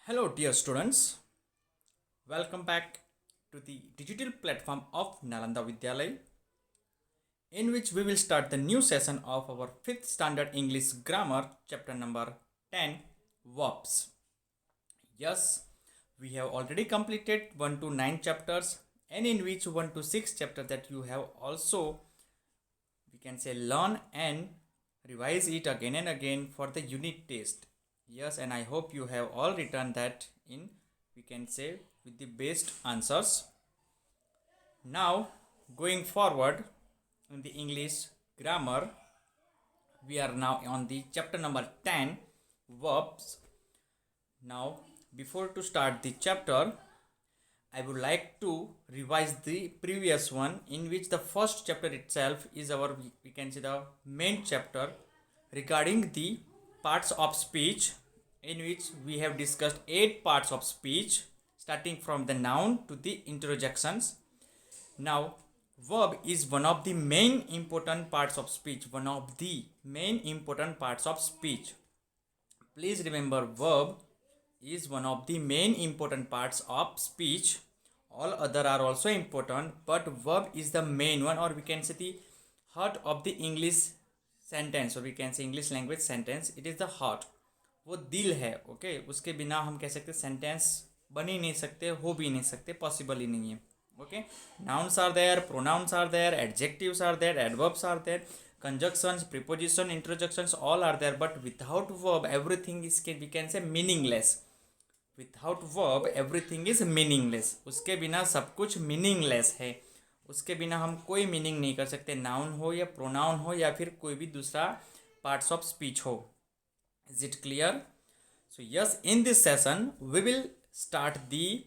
Hello, dear students. Welcome back to the digital platform of Nalanda Vidyalay, in which we will start the new session of our 5th standard English grammar, chapter number 10, verbs. Yes, we have already completed 1 to 9 chapters, and in which 1 to 6 chapter that you have also, we can say, learn and revise it again and again for the unit test. Yes, and I hope you have all written that in, we can say, with the best answers. Now, going forward in the English grammar, we are now on the chapter number 10, verbs. Now, before to start the chapter, I would like to revise the previous one, in which the first chapter itself is our, we can say, the main chapter regarding the parts of speech, in which we have discussed 8 parts of speech starting from the noun to the interjections. Now, verb is one of the main important parts of speech. One of the main important parts of speech. Please remember, verb is one of the main important parts of speech. All other are also important, but verb is the main one, or we can say the heart of the English sentence, or we can say English language sentence. It is the heart. वो दिल है. Okay, उसके बिना हम कह सकते sentence बन ही नहीं सकते, हो भी नहीं सकते, पॉसिबल ही नहीं है. Okay, nouns are there, pronouns are there, adjectives are there, adverbs are there, conjunctions, preposition, interjections, all are there, but without verb everything is, we can say, meaningless. Without verb everything is meaningless. उसके बिना सब कुछ meaningless है. उसके बिना हम कोई meaning नहीं कर सकते, नाउन हो या प्रोनाउन हो या फिर कोई भी दूसरा पार्ट्स ऑफ स्पीच हो. Is it clear? So yes, in this session we will start the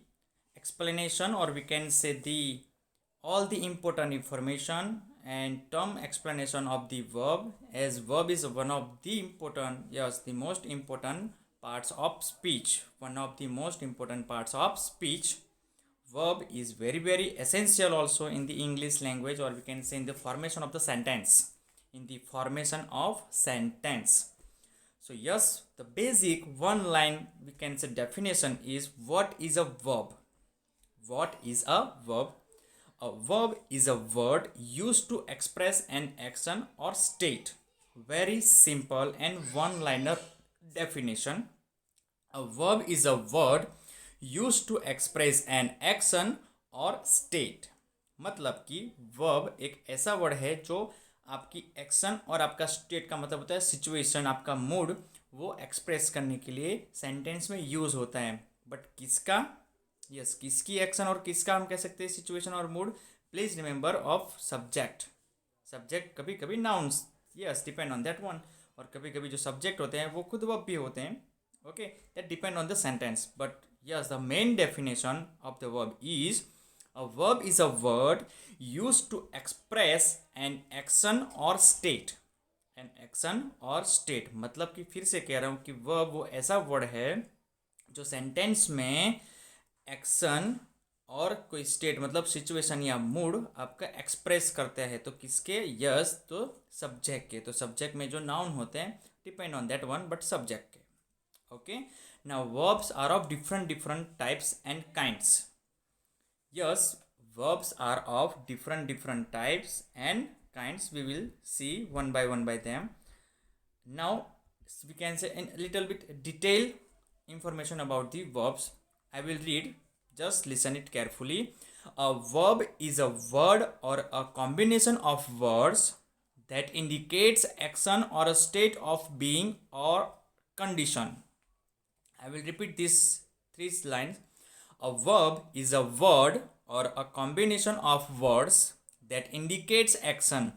explanation, or we can say the all the important information and term explanation of the verb, as verb is one of the important, yes, the most important parts of speech. One of the most important parts of speech. Verb is very essential also in the English language, or we can say in the formation of the sentence. In the formation of sentence. So yes, the basic one line, we can say, definition is, what is a verb? What is a verb? A verb is a word used to express an action or state. Very simple and one-liner definition. A verb is a word used to express an action or state. मतलब कि verb एक ऐसा word है जो आपकी action और आपका state का मतलब होता है सिचुएशन, आपका मूड, वो एक्सप्रेस करने के लिए सेंटेंस में यूज होता है. बट किसका, यस, किसकी एक्शन और किसका हम कह सकते हैं सिचुएशन और mood. Please remember of subject. Subject कभी कभी nouns, yes, depend on that one, और कभी कभी जो सब्जेक्ट होते हैं वो खुद वर्ब भी होते हैं. Okay, that depend on the sentence. But yes, the main definition of the verb is, a verb is a word used to express an action or state. An action or state मतलब कि, फिर से कह रहा हूँ कि verb वो ऐसा वर्ड है जो सेंटेंस में एक्शन और कोई स्टेट मतलब सिचुएशन या मूड आपका एक्सप्रेस करता है. तो किसके, यस, तो सब्जेक्ट के. तो सब्जेक्ट में जो नाउन होते हैं depend on that one, but subject के. Okay, now verbs are of different types and kinds. Yes, verbs are of different types and kinds. We will see one by them. Now we can say in a little bit detailed information about the verbs. I will read, just listen it carefully. A verb is a word or a combination of words that indicates action or a state of being or condition. I will repeat these 3 lines. A verb is a word or a combination of words that indicates action.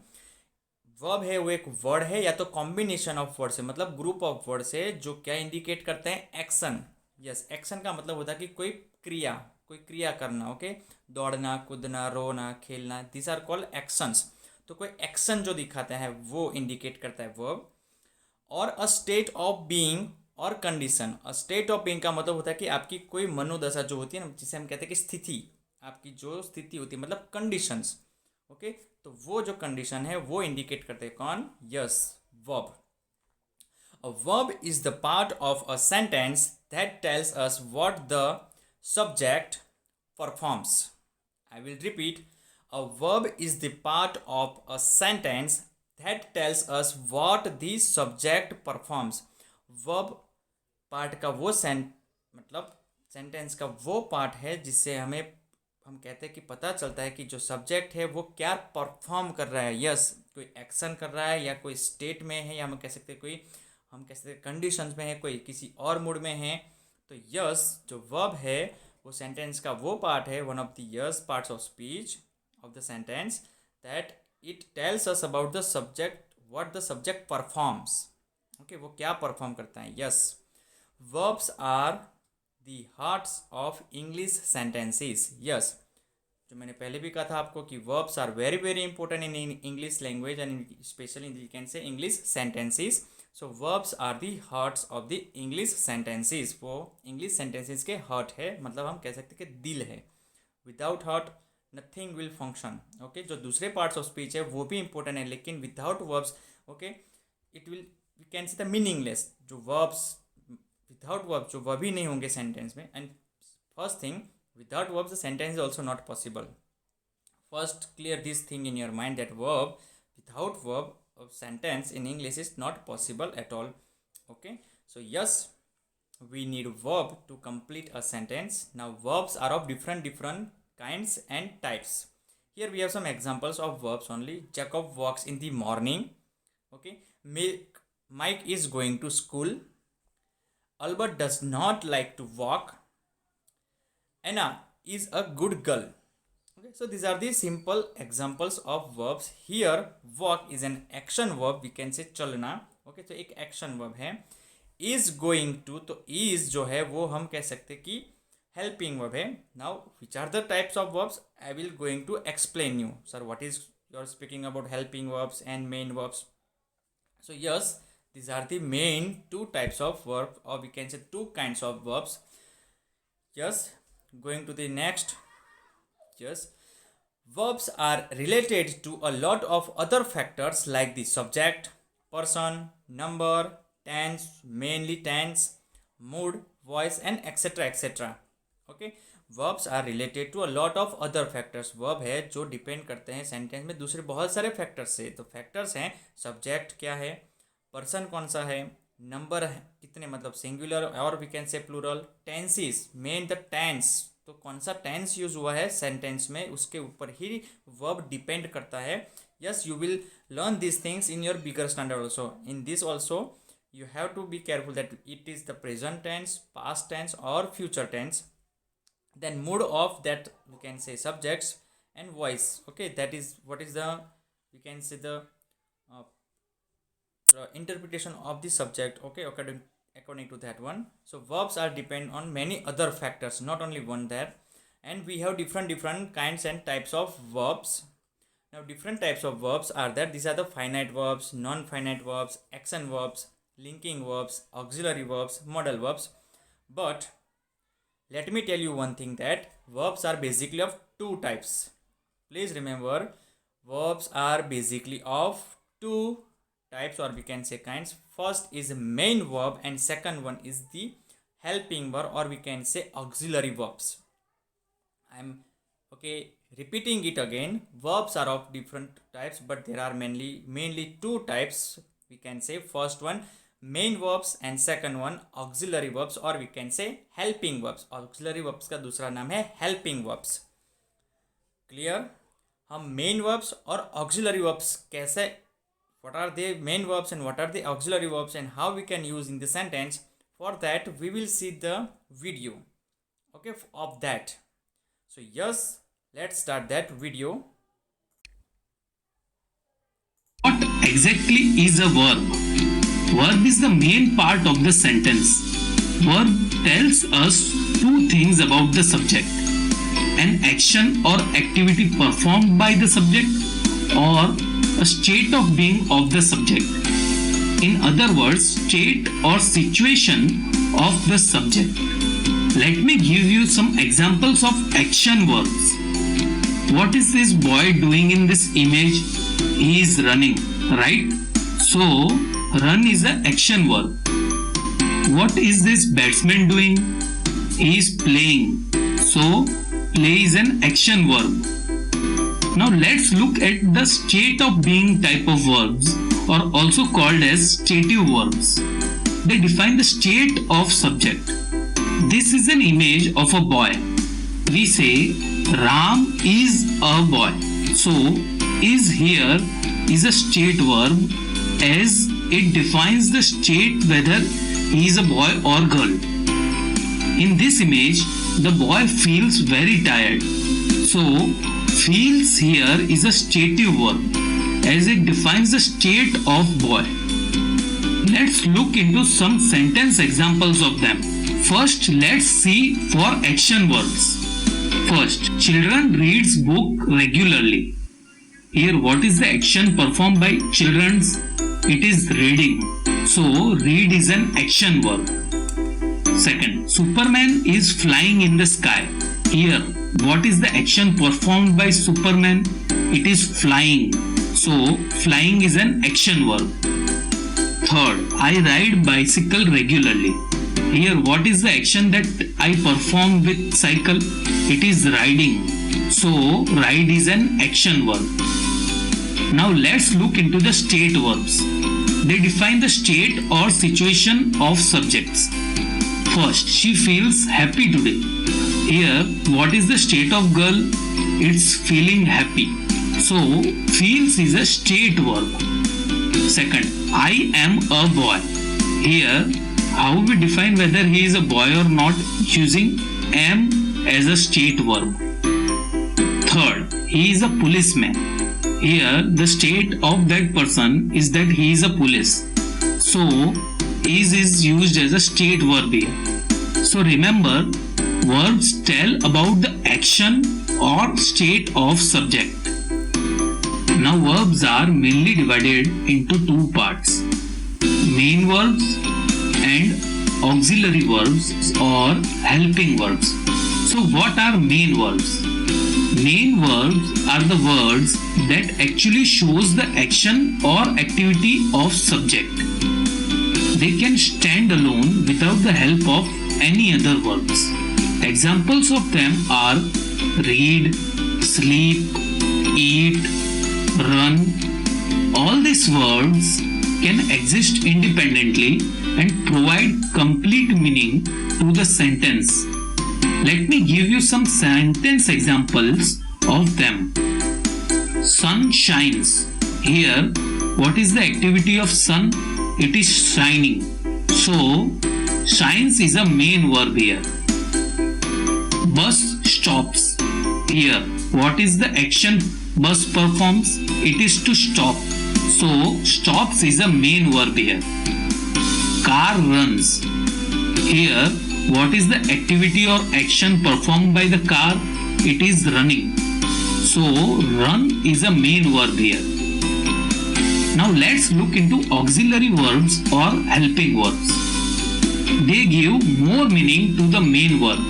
Verb है वो एक word है या तो combination of words है, मतलब group of words है जो क्या इंडिकेट करते हैं, एक्शन. यस, एक्शन का मतलब होता है कि कोई क्रिया करना. ओके, दौड़ना, कूदना, रोना, खेलना, दिस आर कॉल्ड एक्शंस. तो कोई एक्शन जो दिखाता है वो इंडिकेट करता है वर्ब. और अ स्टेट ऑफ बीइंग और कंडीशन. स्टेट ऑफ बीइंग का मतलब होता है कि आपकी कोई मनोदशा जो होती है ना, जिसे हम कहते हैं कि स्थिति, आपकी जो स्थिति होती है, मतलब कंडीशंस. ओके, तो वो जो कंडीशन है वो इंडिकेट करते हैं कौन, yes, verb. A verb is the part of a sentence that tells us what the subject performs. I will repeat. A verb is the part of a sentence that tells us what the subject performs. Verb part का वो मतलब sentence का वो part है जिससे हम कहते हैं कि पता चलता है कि जो सब्जेक्ट है वो क्या परफॉर्म कर रहा है. यस, कोई एक्शन कर रहा है या कोई स्टेट में है, या हम कह सकते हैं हम कह सकते हैं कंडीशंस में है, कोई किसी और मूड में है. तो यस जो वर्ब है वो सेंटेंस का वो पार्ट है, one of the yes parts of speech of the sentence, that it tells us about the subject, what the subject performs. Okay, वो क्या परफॉर्म करता है. Yes, verbs are the hearts of English sentences. Yes, जो मैंने पहले भी कहा था आपको कि verbs are very very important in English language and especially you can say English sentences. So verbs are the hearts of the English sentences. वो English sentences के heart है, मतलब हम कह सकते हैं कि दिल है. Without heart nothing will function. Okay, जो दूसरे parts of speech है वो भी important है, लेकिन without verbs, okay, it will, we can say the meaningless. जो verbs विदाउट वर्ब जो वर्ब ही नहीं होंगे सेंटेंस में. And first thing, without verb the sentence is also not possible. First clear this thing in your mind that verb without verb sentence in English is not possible at all. Okay, so yes we need verb to complete a sentence. Now verbs are of different kinds and types. Here we have some examples of verbs only. Jacob walks in the morning. Okay, Mike is going to school. Albert does not like to walk. Anna is a good girl. Okay, so these are the simple examples of verbs. Here walk is an action verb, we can say चलना. Okay, तो एक action verb है. Is going to, तो is जो है वो हम कह सकते कि helping verb है. Now which are the types of verbs? I will going to explain you. Sir, what is you're speaking about helping verbs and main verbs? So yes, these are the main two types of verb, or we can say two kinds of verbs. Yes, going to the next. Yes, verbs are related to a lot of other factors like the subject, person, number, tense, mainly tense, mood, voice, and etc etc. Okay, verbs are related to a lot of other factors. verb है जो depend करते हैं sentence में दूसरे बहुत सारे factors से. तो फैक्टर्स हैं, सब्जेक्ट क्या है, पर्सन कौन सा है, नंबर है कितने मतलब सिंगुलर और we can say plural, tenses main the tense, तो कौन सा टेंस यूज हुआ है सेंटेंस में उसके ऊपर ही वर्ब डिपेंड करता है. Yes, you will learn this things in your bigger standard also. In this also you have to be careful that it is the present tense, past tense or future tense. Then mood of that we can say subjects and voice. Okay, that is what is the we can say the interpretation of the subject. Okay, according to that one. So verbs are depend on many other factors, not only one there. And we have different kinds and types of verbs. Now different types of verbs are there. These are the finite verbs, non-finite verbs, action verbs, linking verbs, auxiliary verbs, modal verbs. But let me tell you one thing, that verbs are basically of two types. Please remember, verbs are basically of two types, or we can say kinds. First is main verb and second one is the helping verb, or we can say auxiliary verbs. I'm repeating it again. Verbs are of different types, but there are mainly two types. We can say first one main verbs and second one auxiliary verbs, or we can say helping verbs. Auxiliary verbs का दूसरा नाम है helping verbs. Clear? हम main verbs और auxiliary verbs कैसे, what are the main verbs and what are the auxiliary verbs and how we can use in the sentence, for that we will see the video, okay, of that. So yes, let's start that video. What exactly is a verb? Verb is the main part of the sentence. Verb tells us two things about the subject: an action or activity performed by the subject, or a state of being of the subject. In other words, state or situation of the subject. Let me give you some examples of action verbs. What is this boy doing in this image? He is running, right? So, Run is an action verb. What is this batsman doing? He is playing. So, play is an action verb. Now let's look at the state of being type of verbs, or also called as stative verbs. They define the state of subject. This is an image of a boy. We say Ram is a boy. So, is here is a state verb, as it defines the state whether he is a boy or girl. In this image, the boy feels very tired. So, feels here is a stative verb, as it defines the state of boy. Let's look into some sentence examples of them. First, let's see for action verbs. First, children reads book regularly. Here, what is the action performed by children? It is reading. So, read is an action verb. Second, Superman is flying in the sky. Here, what is the action performed by Superman? It is flying. So, flying is an action verb. Third, I ride bicycle regularly. Here, what is the action that I perform with cycle? It is riding. So, ride is an action verb. Now, let's look into the state verbs. They define the state or situation of subjects. First, she feels happy today. Here, what is the state of girl? It's feeling happy. So, feels is a state verb. Second, I am a boy. Here, how we define whether he is a boy or not? Using am as a state verb. Third, he is a policeman. Here, the state of that person is that he is a police. So, is used as a state verb here. So, remember, verbs tell about the action or state of subject. Now, verbs are mainly divided into two parts: main verbs and auxiliary verbs or helping verbs. So, what are main verbs? Main verbs are the words that actually shows the action or activity of subject. They can stand alone without the help of any other verbs. Examples of them are read, sleep, eat, run. All these verbs can exist independently and provide complete meaning to the sentence. Let me give you some sentence examples of them. Sun shines. Here, what is the activity of sun? It is shining. So, shines is a main verb here. Bus stops. Here, what is the action bus performs? It is to stop. So, stops is a main verb here. Car runs. Here, what is the activity or action performed by the car? It is running. So, run is a main verb here. Now, let's look into auxiliary verbs or helping verbs. They give more meaning to the main verb.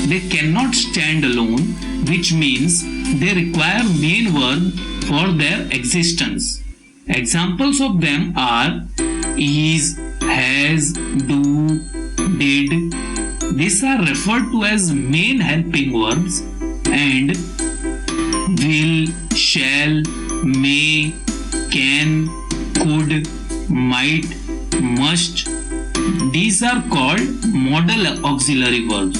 They cannot stand alone, which means they require main verb for their existence. Examples of them are is, has, do, did. These are referred to as main helping verbs, and will, shall, may, can, could, might, must. These are called modal auxiliary verbs.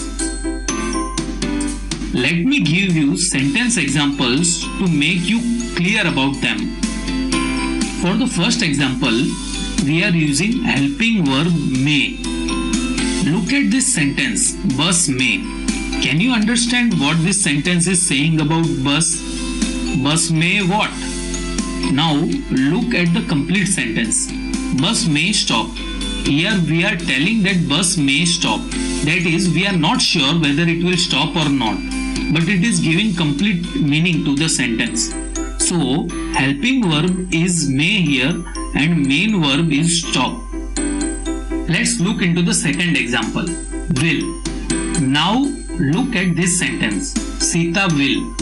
Let me give you sentence examples to make you clear about them. For the first example, we are using helping verb may. Look at this sentence, bus may. Can you understand what this sentence is saying about bus? Bus may what? Now look at the complete sentence. Bus may stop. Here we are telling that bus may stop. That is, we are not sure whether it will stop or not. But it is giving complete meaning to the sentence. So, helping verb is may here and main verb is stop. Let's look into the second example, will. Now look at this sentence, Sita will.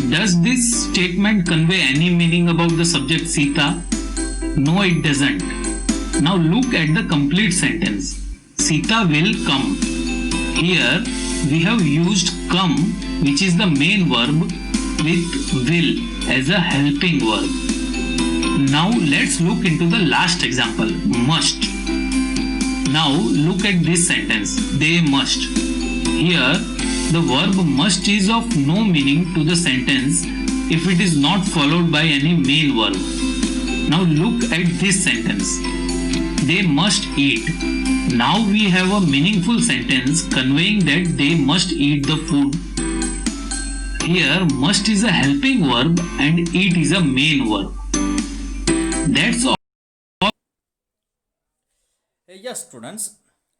Does this statement convey any meaning about the subject Sita? No, it doesn't. Now look at the complete sentence. Sita will come. Here we have used come, which is the main verb, with will as a helping verb. Now let's look into the last example, must. Now look at this sentence, they must. Here the verb must is of no meaning to the sentence if it is not followed by any main verb. Now look at this sentence, they must eat. Now we have a meaningful sentence conveying that they must eat the food. Here must is a helping verb and eat is a main verb. That's all. Yes, students.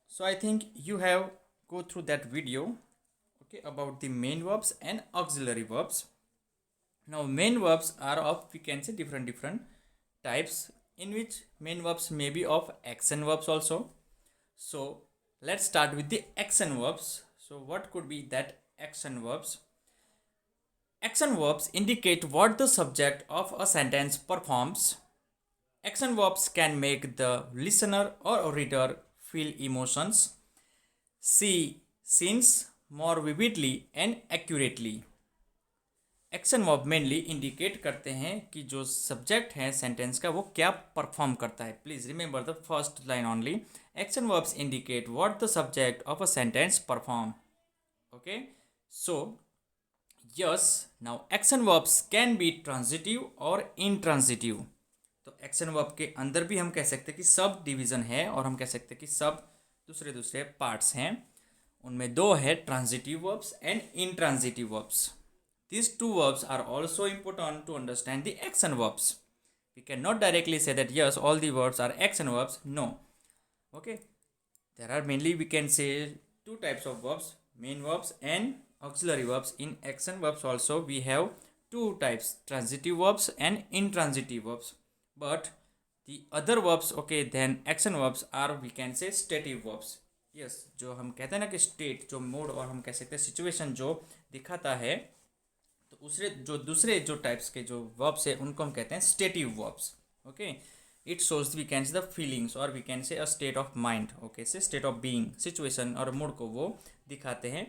So I think you have go through that video, okay, about the main verbs and auxiliary verbs. Now main verbs are of, we can say, different types, in which main verbs may be of action verbs also. So let's start with the action verbs. So what could be that action verbs? Action verbs indicate what the subject of a sentence performs. Action verbs can make the listener or reader feel emotions, see scenes more vividly and accurately. Action verb mainly indicate करते हैं कि जो subject है sentence का वो क्या perform करता है. Please remember the first line only. Action verbs indicate what the subject of a sentence perform. Okay, so yes, now action verbs can B transitive और इनट्रांजिटिव. तो एक्शन वर्ब के अंदर भी हम कह सकते हैं कि सब डिवीजन है, और हम कह सकते हैं कि सब दूसरे पार्ट्स हैं. उनमें दो है, transitive verbs and intransitive verbs. These two verbs are also important to understand the action verbs. We cannot directly say that yes, all the verbs are action verbs. No. Okay. There are mainly, we can say, two types of verbs, main verbs and auxiliary verbs. In action verbs also we have two types, transitive verbs and intransitive verbs. But the other verbs, okay, then action verbs are, we can say, stative verbs. Yes, जो हम कहते हैं ना कि state, जो mode, और हम कह सकते हैं सिचुएशन जो दिखाता है, तो दूसरे जो टाइप्स के जो वर्ब्स है उनको हम कहते हैं stative verbs. Okay, it shows, we can say the feelings, और we can say a state of mind. Okay, say state of being, situation और मूड को वो दिखाते हैं.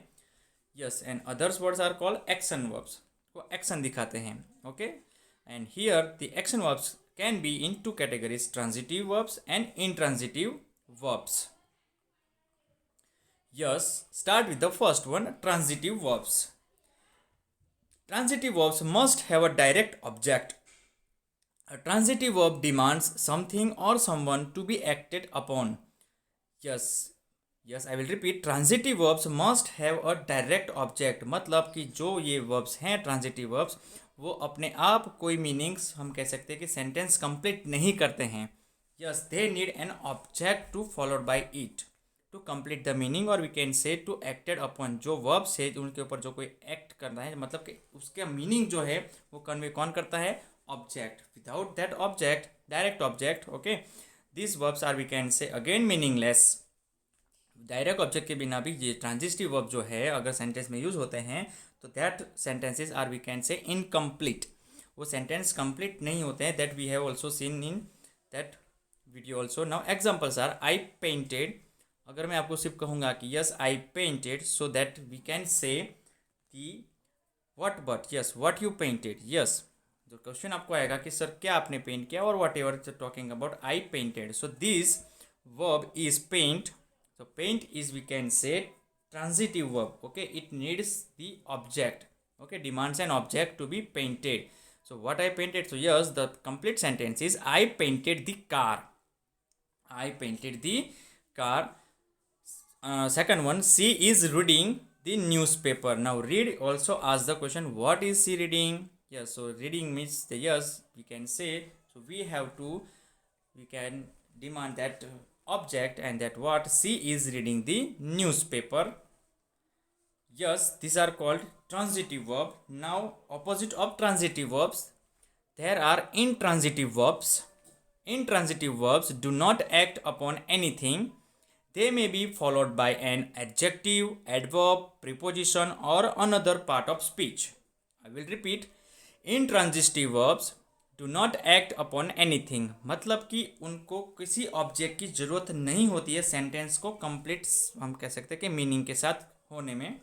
Yes, and others words are called action verbs, वो action दिखाते हैं. Okay, and here the action verbs can be in two categories, transitive verbs and intransitive verbs. Yes, start with the first one, transitive verbs. Transitive verbs must have a direct object. A transitive verb demands something or someone to be acted upon. Yes, I will repeat. Transitive verbs must have a direct object. मतलब कि जो ये verbs हैं transitive verbs, वो अपने आप कोई meanings, हम कह सकते हैं कि sentence complete नहीं करते हैं. Yes, they need an object to followed by it to complete the meaning, और we can say to acted upon. जो verbs है उनके ऊपर जो कोई act करना है, मतलब कि उसका meaning जो है वो कन्वे कौन करता है, object. Without that object, direct object, okay, these verbs are, we can say, again meaningless. Direct object के बिना भी ये ट्रांजिटिव वर्ब जो है अगर सेंटेंस में यूज होते हैं तो that sentences are, we can say, incomplete. वो सेंटेंस कंप्लीट नहीं होते हैं. That we have also seen in that video also. Now examples are, I painted. अगर मैं आपको सिर्फ कहूँगा कि yes I painted, so that we can say the what, but yes what you painted. Yes, जो क्वेश्चन आपको आएगा कि सर क्या आपने पेंट किया, और whatever talking about I painted. So this verb is paint. So paint is, we can say, transitive verb. Okay, it needs the object. Okay, demands an object to be painted. So what I painted? So yes, the complete sentence is I painted the car. I painted the car. Second one, she is reading the newspaper. Now read also asks the question, what is she reading? Yes, so reading means the, yes, we can say. So we can demand that object, and that what, she is reading the newspaper. Yes, these are called transitive verb. Now opposite of transitive verbs, there are intransitive verbs. Intransitive verbs do not act upon anything. They may be followed by an adjective, adverb, preposition, or another part of speech. I will repeat. Intransitive verbs do not act upon anything, मतलब कि उनको किसी object की ज़रूरत नहीं होती है sentence को कंप्लीट, हम कह सकते हैं कि मीनिंग के साथ होने में.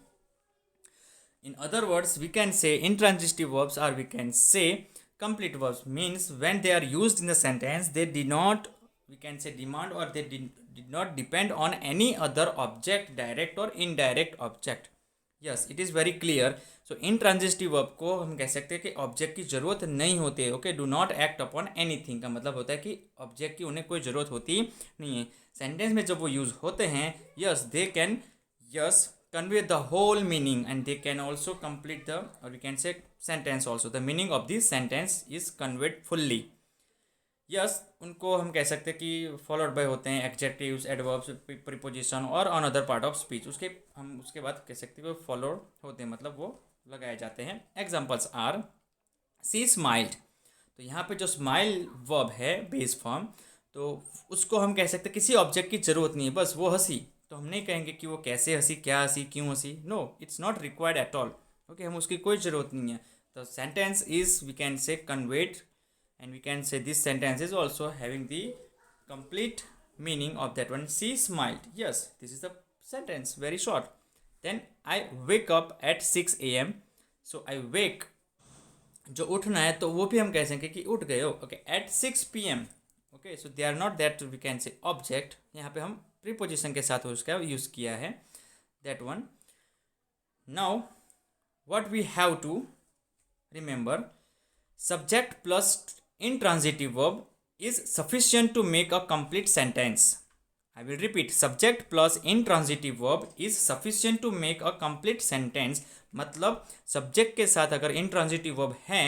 In other words, we can say intransitive verbs, or we can say complete verbs, means when they are used in the sentence, they did not, we can say, demand, or they did not depend on any other object, direct or indirect object. Yes, it is very clear. So intransitive verb को हम कह सकते हैं कि object की ज़रूरत नहीं होती है. Okay, do not act upon anything का मतलब होता है कि ऑब्जेक्ट की उन्हें कोई ज़रूरत होती नहीं है. सेंटेंस में जब वो यूज़ होते हैं, yes they can convey the whole meaning, and they can also complete the, or we can say, sentence also. The meaning of this sentence is conveyed fully. Yes, उनको हम कह सकते हैं कि followed by होते हैं adjectives, adverbs, preposition और on other part of speech. हम उसके बाद कह सकते हैं कि followed होते हैं, मतलब वो लगाए जाते हैं. Examples are she smiled. तो यहाँ पे जो smile verb है बेस फॉर्म, तो उसको हम कह सकते हैं किसी ऑब्जेक्ट की ज़रूरत नहीं है, बस वो हंसी. तो हम नहीं कहेंगे कि वो कैसे हंसी, क्या हंसी, क्यों हंसी. No, it's not required at all. Okay, हम उसकी कोई ज़रूरत नहीं है. तो sentence is, we can say, conveyed, and we can say this sentence is also having the complete meaning of that one. She smiled. Yes, this is the sentence, very short. Then I wake up at 6 AM. So I wake, जो उठना है तो वो भी हम कह सकेंगे कि उठ गए हो. Okay, at 6 PM. Okay, so they are not that, we can say, object. यहाँ पे हम प्रीपोजिशन के साथ उसका यूज़ किया है, that one. Now what we have to remember, subject plus intransitive verb is sufficient to make a complete sentence. I will repeat, subject plus intransitive verb is sufficient to make a complete sentence. मतलब subject के साथ अगर intransitive verb है,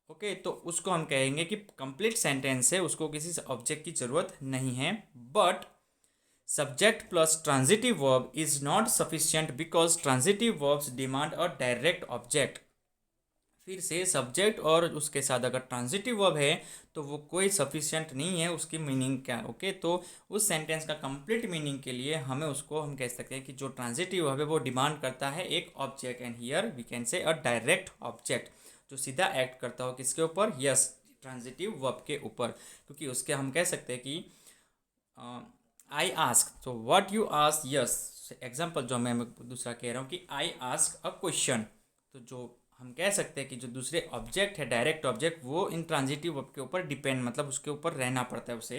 okay, तो उसको हम कहेंगे कि कंप्लीट सेंटेंस है, उसको किसी ऑब्जेक्ट की ज़रूरत नहीं है. But subject plus transitive verb is not sufficient because transitive verbs demand a direct object. फिर से सब्जेक्ट और उसके साथ अगर ट्रांजिटिव वर्ब है तो वो कोई सफिशिएंट नहीं है उसकी मीनिंग क्या. ओके, तो उस सेंटेंस का कंप्लीट मीनिंग के लिए हमें उसको हम कह सकते हैं कि जो ट्रांजिटिव वर्ब है वो डिमांड करता है एक object, and here we can say a direct object, जो सीधा एक्ट करता हो किसके ऊपर, यस, ट्रांजिटिव वर्ब के ऊपर. क्योंकि उसके हम कह सकते हैं कि आई आस्क, तो what you ask, yes, example जो मैं दूसरा कह रहा हूँ कि आई आस्क अ क्वेश्चन. तो जो हम कह सकते हैं कि जो दूसरे ऑब्जेक्ट है, डायरेक्ट ऑब्जेक्ट, वो इन ट्रांजिटिव वर्ब के ऊपर डिपेंड, मतलब उसके ऊपर रहना पड़ता है उसे,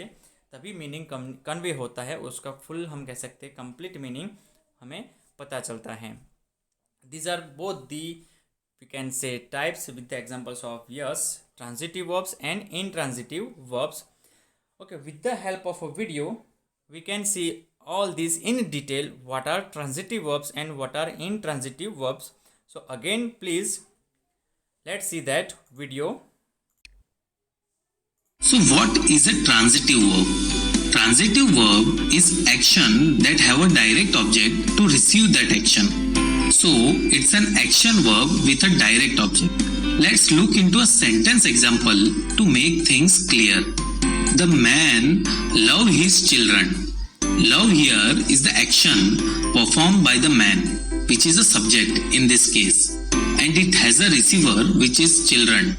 तभी मीनिंग कन्वे होता है, उसका फुल हम कह सकते हैं कंप्लीट मीनिंग हमें पता चलता है. These are both the, we can say, types with the examples of, yes, transitive verbs and intransitive verbs. Okay, with the help of a video we can see all these in detail, what are transitive verbs and what are intransitive verbs. So again, please let's see that video. So what is a transitive verb? Transitive verb is action that have a direct object to receive that action. So it's an action verb with a direct object. Let's look into a sentence example to make things clear. The man loved his children. Love here is the action performed by the man, which is a subject in this case, and it has a receiver which is children.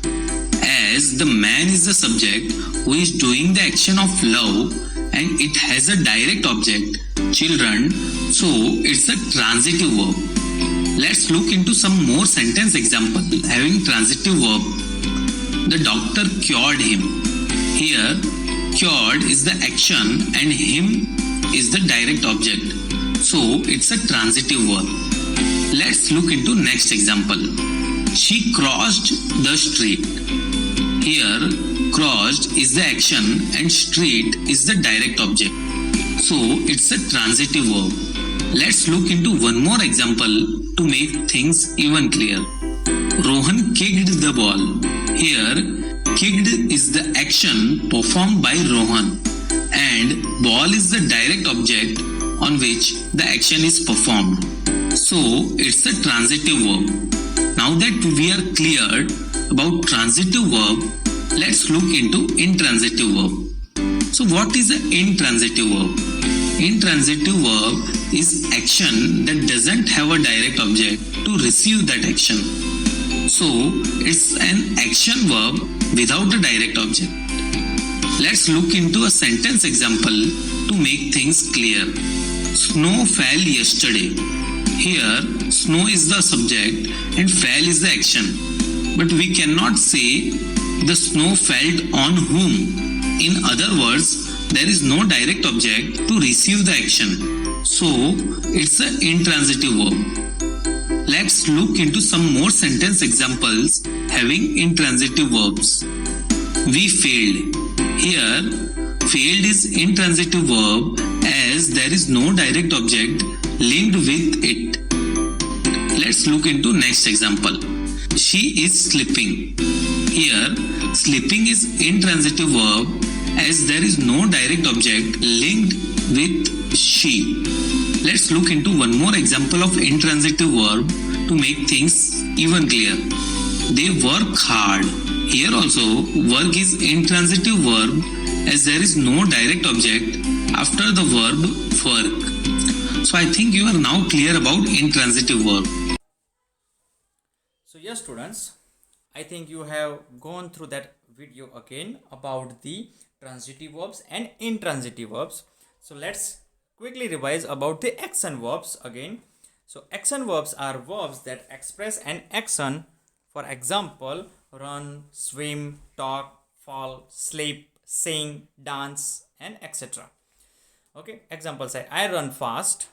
As the man is the subject who is doing the action of love and it has a direct object, children, so it's a transitive verb. Let's look into some more sentence example having transitive verb. The doctor cured him. Here, cured is the action and him is the direct object. So, it's a transitive verb. Let's look into next example. She crossed the street. Here, crossed is the action and street is the direct object. So, it's a transitive verb. Let's look into one more example to make things even clear. Rohan kicked the ball. Here, kicked is the action performed by Rohan and ball is the direct object on which the action is performed. So, it's a transitive verb. Now that we are cleared about transitive verb, let's look into intransitive verb. So, what is an intransitive verb? Intransitive verb is action that doesn't have a direct object to receive that action. So, it's an action verb without a direct object. Let's look into a sentence example to make things clear. Snow fell yesterday. Here, snow is the subject and fell is the action. But we cannot say the snow fell on whom. In other words, there is no direct object to receive the action. So, it's an intransitive verb. Let's look into some more sentence examples having intransitive verbs. We failed. Here, failed is intransitive verb as there is no direct object linked with it. Let's look into next example. She is sleeping. Here, sleeping is intransitive verb as there is no direct object linked with she. Let's look into one more example of intransitive verb to make things even clear. They work hard. Here also, work is intransitive verb as there is no direct object after the verb work. So I think you are now clear about intransitive verb. So yes students, I think you have gone through that video again about the transitive verbs and intransitive verbs. So let's quickly revise about the action verbs again. So action verbs are verbs that express an action. For example, run, swim, talk, fall, sleep, sing, dance, and etc. Okay, examples say I run fast,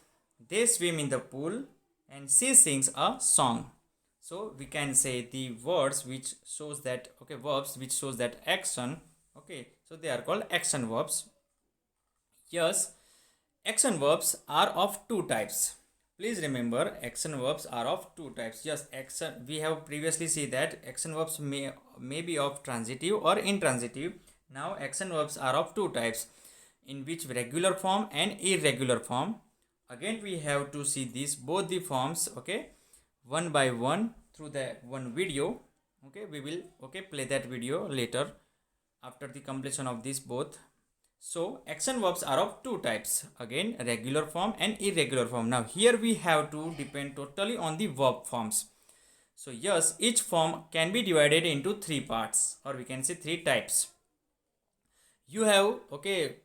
they swim in the pool, and she sings a song. So we can say the words which shows that, okay, verbs which shows that action. Okay, so they are called action verbs. Yes, action verbs are of two types. Please remember, action verbs are of two types. Yes, action, we have previously seen that action verbs may be of transitive or intransitive. Now action verbs are of two types, in which regular form and irregular form. Again we have to see these both the forms, okay, one by one through the one video. Okay, we will play that video later after the completion of this both. So action verbs are of two types, again regular form and irregular form. Now here we have to depend totally on the verb forms. So yes, each form can be divided into three parts, or we can say three types. You have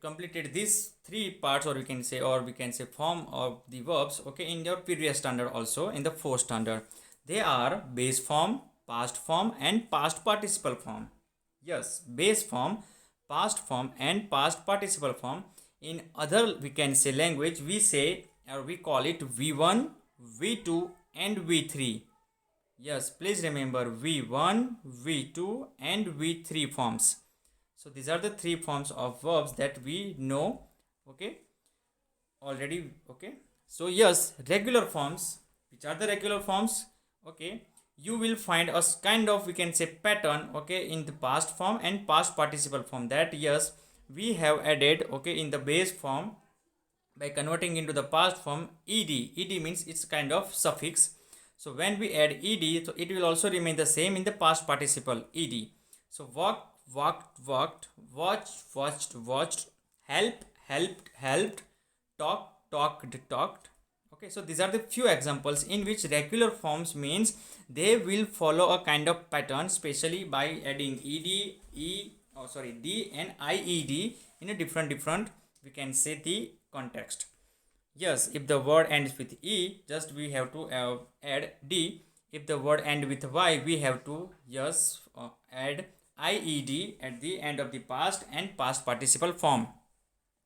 completed these three parts, or we can say form of the verbs in your previous standard, also in the fourth standard. They are base form, past form, and past participle form. Yes, base form, past form, and past participle form. In other, we can say language, we say, or we call it V1, V2, and V3. Yes, please remember V1, V2, and V3 forms. So these are the three forms of verbs that we know already. So yes, regular forms. Which are the regular forms? You will find a kind of, we can say, pattern in the past form and past participle form, that yes, we have added in the base form by converting into the past form ed. Ed means it's kind of suffix. So when we add ed, so it will also remain the same in the past participle ed. So walk, walked, walked, watch, watched, watched, help, helped, helped, talk, talked, talked. So these are the few examples in which regular forms means they will follow a kind of pattern, especially by adding ed, d and ied in a different we can say the context. Yes, if the word ends with e, just we have to add d. If the word ends with y, we have to add ied at the end of the past and past participle form.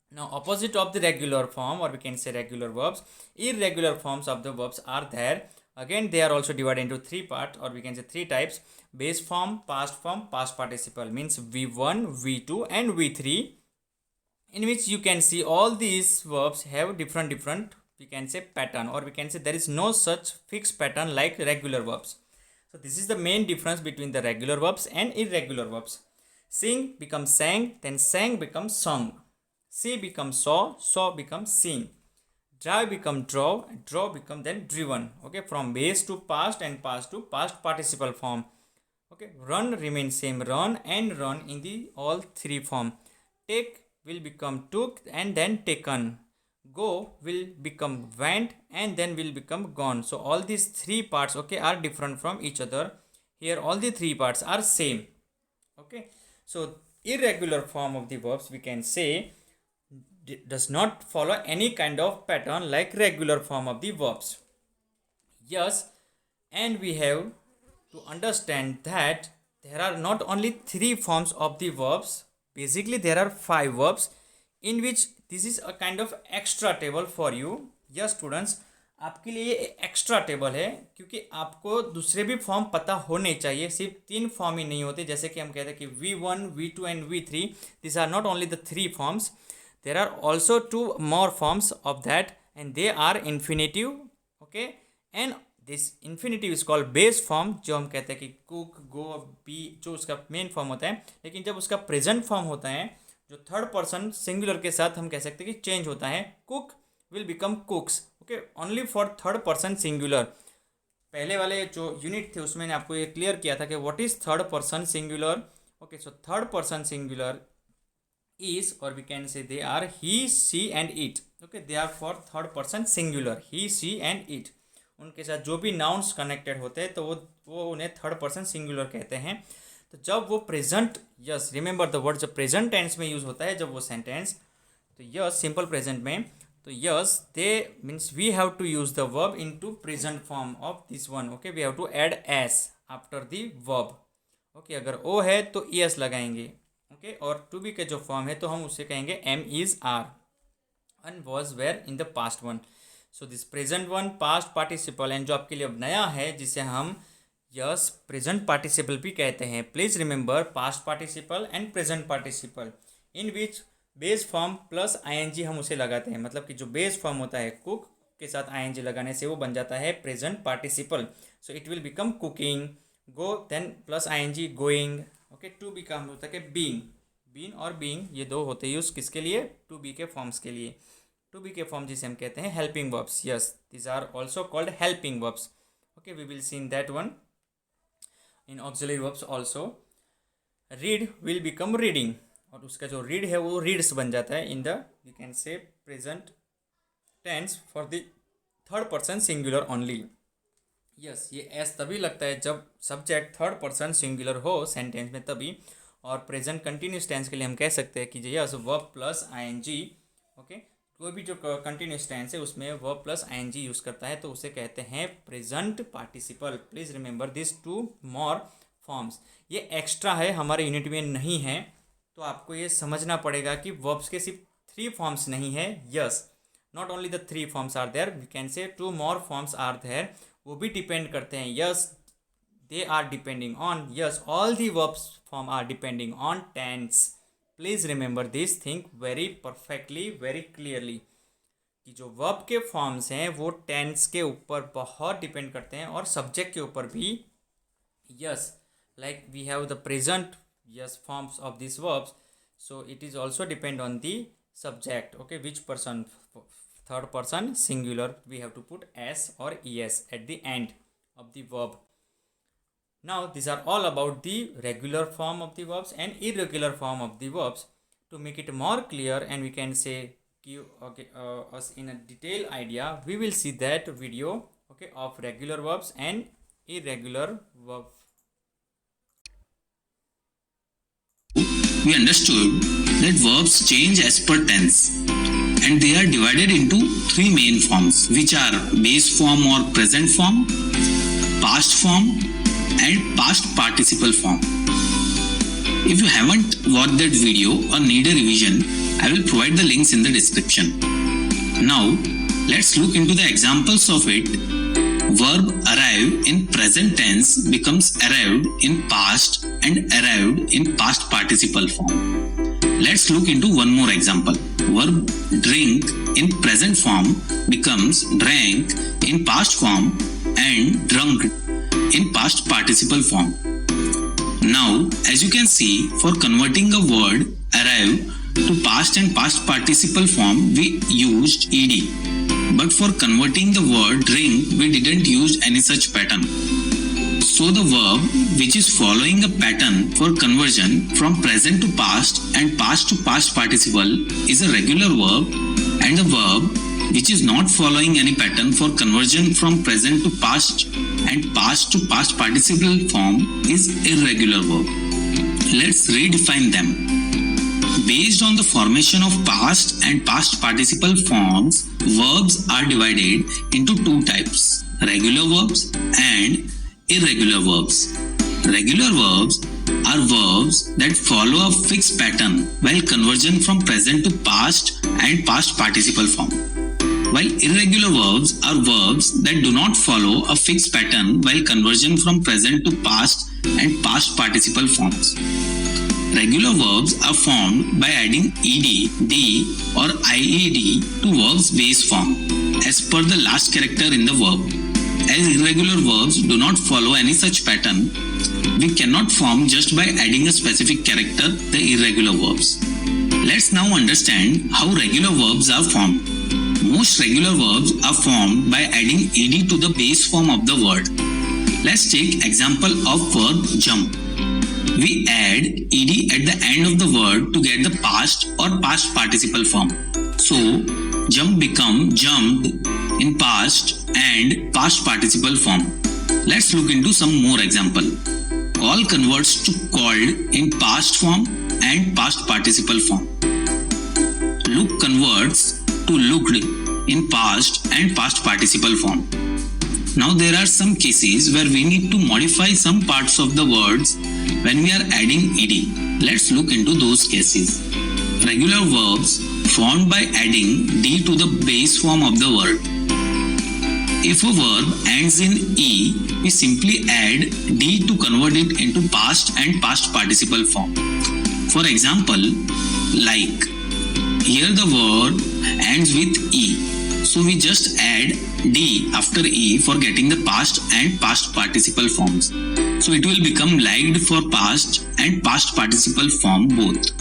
Now opposite of the regular form, or we can say regular verbs, irregular forms of the verbs are there. Again they are also divided into three parts, or we can say three types: base form, past participle, means V1, V2 and V3, in which you can see all these verbs have different we can say pattern, or we can say there is no such fixed pattern like regular verbs. So this is the main difference between the regular verbs and irregular verbs. Sing becomes sang, then sang becomes sung. See becomes saw becomes seen. Drive become draw become then driven. From base to past and past to past participle form. Run remains same, run and run in the all three form. Take will become took and then taken. Go will become went and then will become gone. So all these three parts are different from each other. Here all the three parts are same. Okay, so irregular form of the verbs we can say does not follow any kind of pattern like regular form of the verbs. Yes, and we have to understand that there are not only 3 forms of the verbs, basically there are 5 verbs in which this is a kind of extra table for you. Yes students, आपके लिए extra table है क्योंकि आपको दूसरे भी form पता होने चाहिए, सिर्फ 3 फॉर्म ही नहीं होते. जैसे कि हम कहते हैं कि V1, V2 and V3, this are not only the 3 forms, there are also 2 more forms of that and they are infinitive. Okay, and this infinitive is called base form, जो हम कहते हैं कि कुक, गो, बी, जो उसका main form होता है. लेकिन जब उसका प्रेजेंट फॉर्म होता है जो थर्ड पर्सन सिंगुलर के साथ हम कह सकते हैं कि चेंज होता है, cook will become कुक्स. Okay, only for third person singular. पहले वाले जो यूनिट थे उसमें मैंने आपको ये क्लियर किया था कि what is third person singular. Okay, so third person singular is, or we can say they are he, she and it. Okay, they are for third person singular, he, she and it. उनके साथ जो भी nouns connected होते हैं तो वो उन्हें third person singular कहते हैं. तो जब वो present, yes remember the word, जब प्रेजेंट टेंस में यूज़ होता है जब वो सेंटेंस, तो यस सिंपल प्रेजेंट में, तो yes they means we have to use the verb in to present form of this one. Okay, we have to add S after the verb. Okay, अगर ओ है तो एस लगाएंगे. Okay, और to be के जो फॉर्म है तो हम उसे कहेंगे am is are and was were in the past one. So this present one, past participle, and जो आपके लिए अब नया है जिसे हम यस प्रेजेंट पार्टिसिपल भी कहते हैं. Please remember past participle and present participle in which base form plus ING हम उसे लगाते हैं. मतलब कि जो बेस फॉर्म होता है कुक के साथ आईएनजी लगाने से वो बन जाता है present participle. So it will become cooking, go then plus ING going. Okay, to be का होता है कि बीइंग, बीन और बीइंग ये दो होते हैं यूज किसके लिए, टू बी के फॉर्म्स के लिए. टू बी के फॉर्म जिसे हम कहते हैं helping verbs. Yes, this are also called helping verbs. Okay, we will see in that one in auxiliary verbs also. Read will become reading, और उसका जो रीड है वो रीड्स बन जाता है in the you can say present tense for the third person singular only. Yes, ये S तभी लगता है जब सब्जेक्ट थर्ड पर्सन सिंगुलर हो सेंटेंस में तभी. और प्रेजेंट कंटिन्यूस टेंस के लिए हम कह सकते हैं कि yes verb plus ING. Okay, कोई भी जो कंटिन्यूस टेंस है उसमें वर्ब प्लस आईएनजी यूज़ करता है तो उसे कहते हैं present participle. Please remember this 2 more forms. ये एक्स्ट्रा है, हमारे यूनिट में नहीं है, तो आपको ये समझना पड़ेगा कि वर्ब्स के सिर्फ 3 फॉर्म्स नहीं है. Yes, not only the 3 forms are there, we can say 2 more forms are there. वो भी डिपेंड करते हैं. Yes, they are depending on, yes all the verbs form are depending on tense. Please remember this thing very perfectly, very clearly कि जो verb के forms हैं वो tense के ऊपर बहुत डिपेंड करते हैं और subject के ऊपर भी. yes, like we have the present yes forms of these verbs, so it is also depend on the subject. Okay, which person, third person singular, we have to put s or es at the end of the verb. Now these are all about the regular form of the verbs and irregular form of the verbs. To make it more clear and we can say give us in a detailed idea, we will see that video okay of regular verbs and irregular verbs. We understood that verbs change as per tense and they are divided into 3 main forms, which are base form or present form, past form and past participle form. If you haven't watched that video or need a revision, I will provide the links in the description. Now let's look into the examples of it. Verb arrive in present tense becomes arrived in past and arrived in past participle form. Let's look into one more example. Verb drink in present form becomes drank in past form and drunk in past participle form. Now, as you can see, for converting a word arrive to past and past participle form, we used ed. But for converting the word drink, we didn't use any such pattern. So the verb which is following a pattern for conversion from present to past and past to past participle is a regular verb, and the verb which is not following any pattern for conversion from present to past and past to past participle form is irregular verb. Let's redefine them. Based on the formation of past and past participle forms, verbs are divided into two types: regular verbs and irregular verbs. Regular verbs are verbs that follow a fixed pattern while conversion from present to past and past participle form. While irregular verbs are verbs that do not follow a fixed pattern while conversion from present to past and past participle forms. Regular verbs are formed by adding ed, d or ied to verb's base form as per the last character in the verb. As irregular verbs do not follow any such pattern, we cannot form just by adding a specific character the irregular verbs. Let's now understand how regular verbs are formed. Most regular verbs are formed by adding ed to the base form of the word. Let's take example of verb jump. We add ed at the end of the word to get the past or past participle form. So, jump become jumped in past and past participle form. Let's look into some more example. Call converts to called in past form and past participle form. Look converts to looked in past and past participle form. Now there are some cases where we need to modify some parts of the words when we are adding ed. Let's look into those cases. Regular verbs formed by adding d to the base form of the word. If a verb ends in e, we simply add d to convert it into past and past participle form. For example, like. Here the word ends with e, so we just add d after e for getting the past and past participle forms. So it will become liked for past and past participle form both.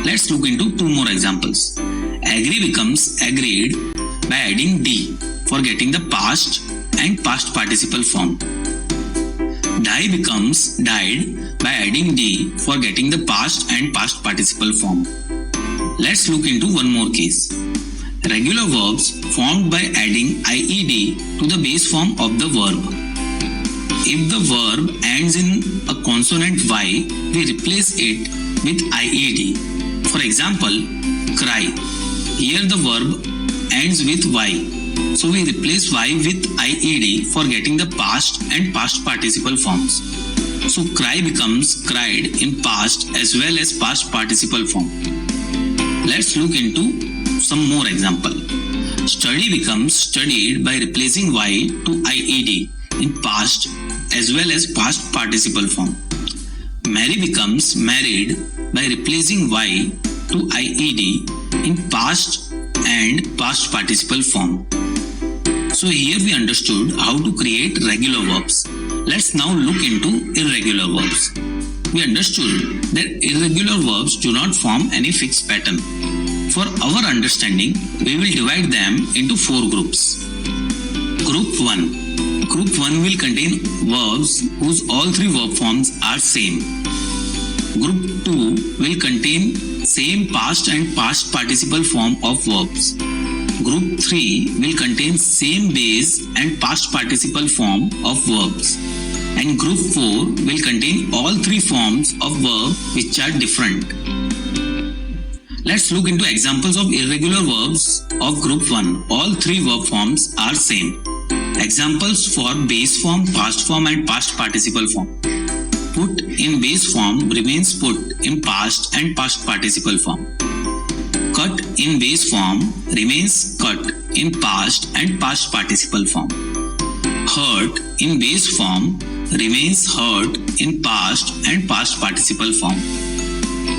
Let's look into two more examples. Agree becomes agreed by adding d for getting the past and past participle form. Die becomes died by adding d for getting the past and past participle form. Let's look into one more case. Regular verbs formed by adding ied to the base form of the verb. If the verb ends in a consonant y, we replace it with ied. For example, cry. Here the verb ends with y, so we replace y with ied for getting the past and past participle forms. So cry becomes cried in past as well as past participle form. Let's look into some more example. Study becomes studied by replacing y to ied in past as well as past participle form. Marry becomes married by replacing y to ied in past and past participle form. So here we understood how to create regular verbs. Let's now look into irregular verbs. We understood that irregular verbs do not form any fixed pattern. For our understanding, we will divide them into four groups. Group 1. Group 1 will contain verbs whose all three verb forms are same. Group 2 will contain same past and past participle form of verbs. Group 3 will contain same base and past participle form of verbs. And group 4 will contain all three forms of verb which are different. Let's look into examples of irregular verbs of group 1. All three verb forms are same. Examples for base form, past form and past participle form. Put in base form remains put in past and past participle form. Cut in base form remains cut in past and past participle form. Hurt in base form remains hurt in past and past participle form.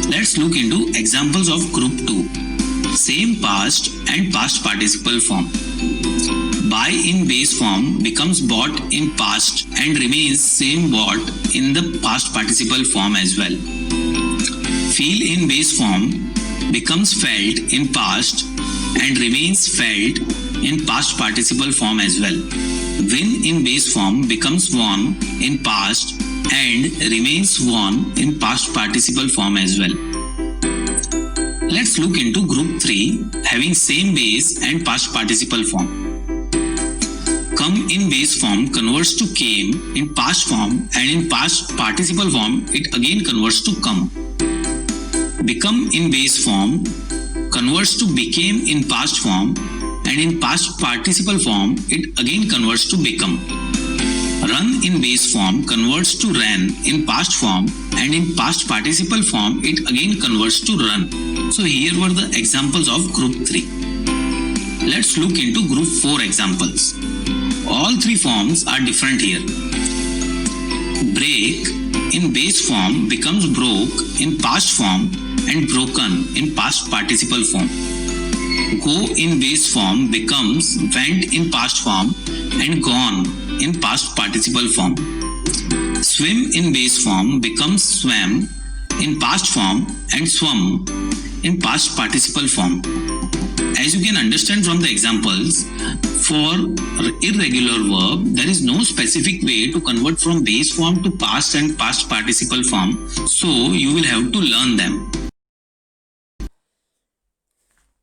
Let's look into examples of group 2. Same past and past participle form. Buy in base form becomes bought in past and remains same bought in the past participle form as well. Feel in base form becomes felt in past and remains felt in past participle form as well. Win in base form becomes won in past and remains won in past participle form as well. Let's look into group 3 having same base and past participle form. come in base form converts to came in past form, and in past participle form it again converts to come. Become in base form converts to became in past form, and in past participle form it again converts to become. Run in base form converts to ran in past form, and in past participle form it again converts to run. So here were the examples of group 3. Let's look into group 4 examples. All three forms are different here. Break in base form becomes broke in past form and broken in past participle form. Go in base form becomes went in past form and gone in past participle form. Swim in base form becomes swam in past form and swum in past participle form. As you can understand from the examples, for irregular verb, there is no specific way to convert from base form to past and past participle form, so you will have to learn them.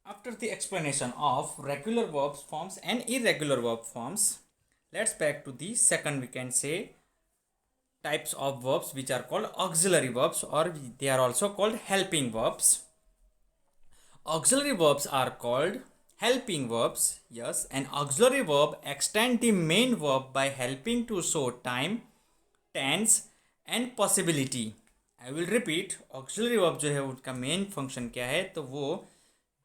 After the explanation of regular verb forms and irregular verb forms, let's back to the second, we can say, types of verbs which are called auxiliary verbs, or they are also called helping verbs. Auxiliary verbs are called helping verbs. Yes, an auxiliary verb extend the main verb by helping to show time, tense and possibility. I will repeat, auxiliary verb जो है उसका main function क्या है, तो वो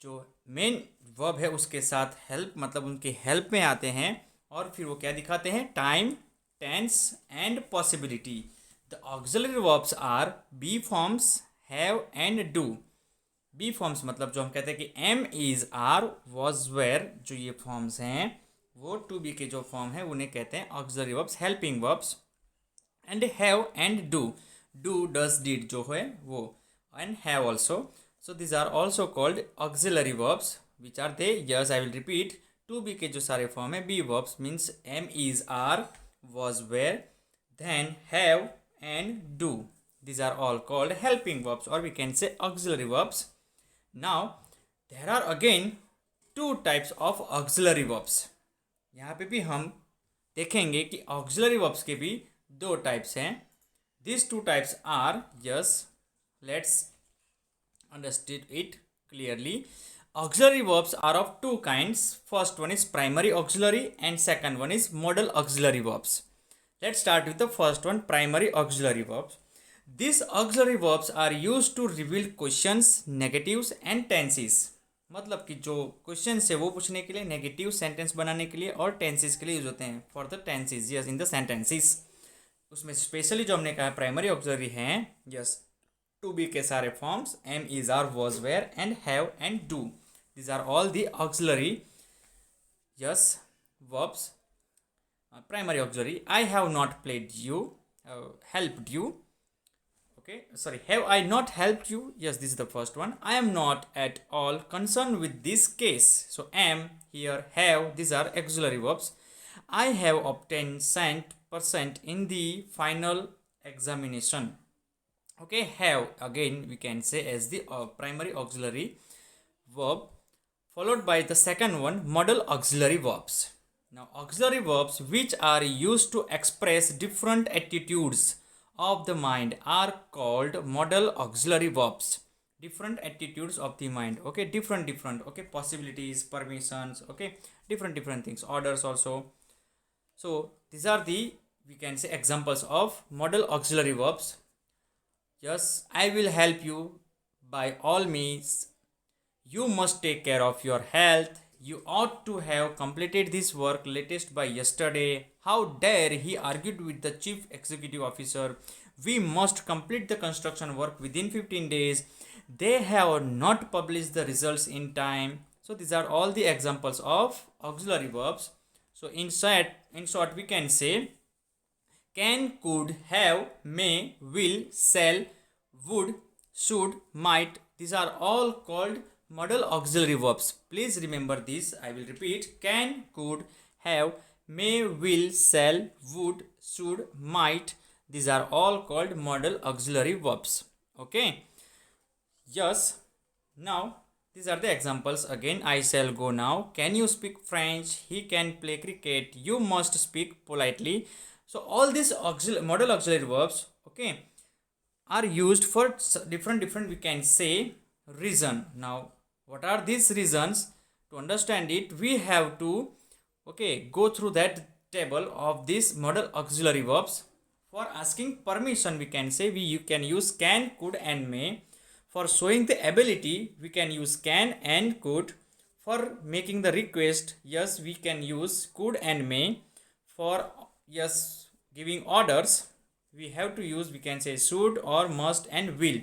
जो main verb है उसके साथ हेल्प, मतलब उनके हेल्प में आते हैं, और फिर वो क्या दिखाते हैं, time, tense and possibility. The auxiliary verbs are be forms, have and do. Be forms मतलब जो हम कहते हैं कि am, is, are, was, were, जो ये फॉर्म्स हैं वो टू बी के जो फॉर्म है उन्हें कहते हैं auxiliary verbs, helping verbs. And have and do, do, does, did जो है वो, and have also. So these are also called auxiliary verbs. Which are they? Yes, I will repeat. To be के जो सारे फॉर्म है be verbs means am, is, are, was, were, then have and do. These are all called helping verbs, or we can say auxiliary verbs. Now there are again two types of auxiliary verbs. यहाँ पे भी हम देखेंगे कि auxiliary verbs के भी दो types हैं. These two types are, yes, let's understood it clearly. Auxiliary verbs are of two kinds. First one is primary auxiliary and second one is modal auxiliary verbs. Let's start with the first one, primary auxiliary verbs. These auxiliary verbs are used to reveal questions, negatives and tenses. मतलब कि जो question है वो पूछने के लिए, negative sentence बनाने के लिए और टेंसेस के लिए यूज होते हैं. For the tenses, yes, in the sentences. उसमें स्पेशली जो हमने कहा प्राइमरी ऑक्सिलरी हैं, यस, टू बी के सारे forms am, is, are, was, were and have and do. These are all the auxiliary, yes, verbs. Primary auxiliary, I have not played you, helped you. Okay, sorry, have I not helped you? Yes, this is the first one. I am not at all concerned with this case. So am, here, have, these are auxiliary verbs. I have obtained 100% in the final examination. Okay, have again we can say as the primary auxiliary verb, followed by the second one, modal auxiliary verbs. Now auxiliary verbs which are used to express different attitudes of the mind are called modal auxiliary verbs. Different attitudes of the mind, okay, different, okay, possibilities, permissions, okay, different things, orders also. So these are the, we can say, examples of modal auxiliary verbs. Yes, I will help you by all means. You must take care of your health. You ought to have completed this work latest by yesterday. How dare he argued with the chief executive officer. We must complete the construction work within 15 days. They have not published the results in time. So these are all the examples of auxiliary verbs. So in short we can say can, could, have, may, will, shall, would, should, might. These are all called modal auxiliary verbs. Please remember this. I will repeat. Can, could, have, may, will, shall, would, should, might. These are all called modal auxiliary verbs. Okay. Yes. Now These are the examples. Again, I shall go now. Can you speak French? He can play cricket. You must speak politely. So all these modal auxiliary verbs, okay, are used for different we can say reason. Now what are these reasons? To understand it, we have to, okay, go through that table of these modal auxiliary verbs. For asking permission, we can say you can use can, could and may. For showing the ability, we can use can and could. For making the request, yes, we can use could and may. For yes, giving orders, we have to use, we can say should or must and will.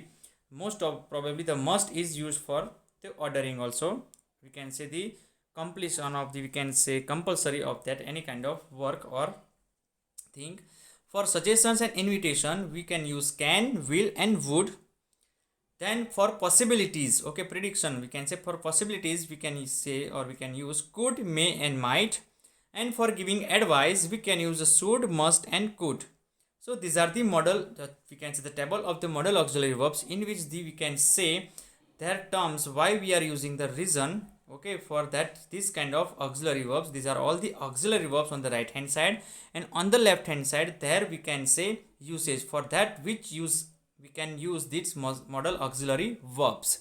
Most of probably the must is used for the ordering also. We can say the completion of the, we can say compulsory of that any kind of work or thing. For suggestions and invitation, we can use can, will and would. Then for possibilities, okay, prediction, we can say for possibilities we can say or we can use could, may and might. And for giving advice, we can use should, must and could. So these are the model, we can say the table of the modal auxiliary verbs, in which we can say their terms, why we are using the reason, okay, for that this kind of auxiliary verbs. These are all the auxiliary verbs on the right hand side, and on the left hand side there we can say usage for that which use we can use these modal auxiliary verbs.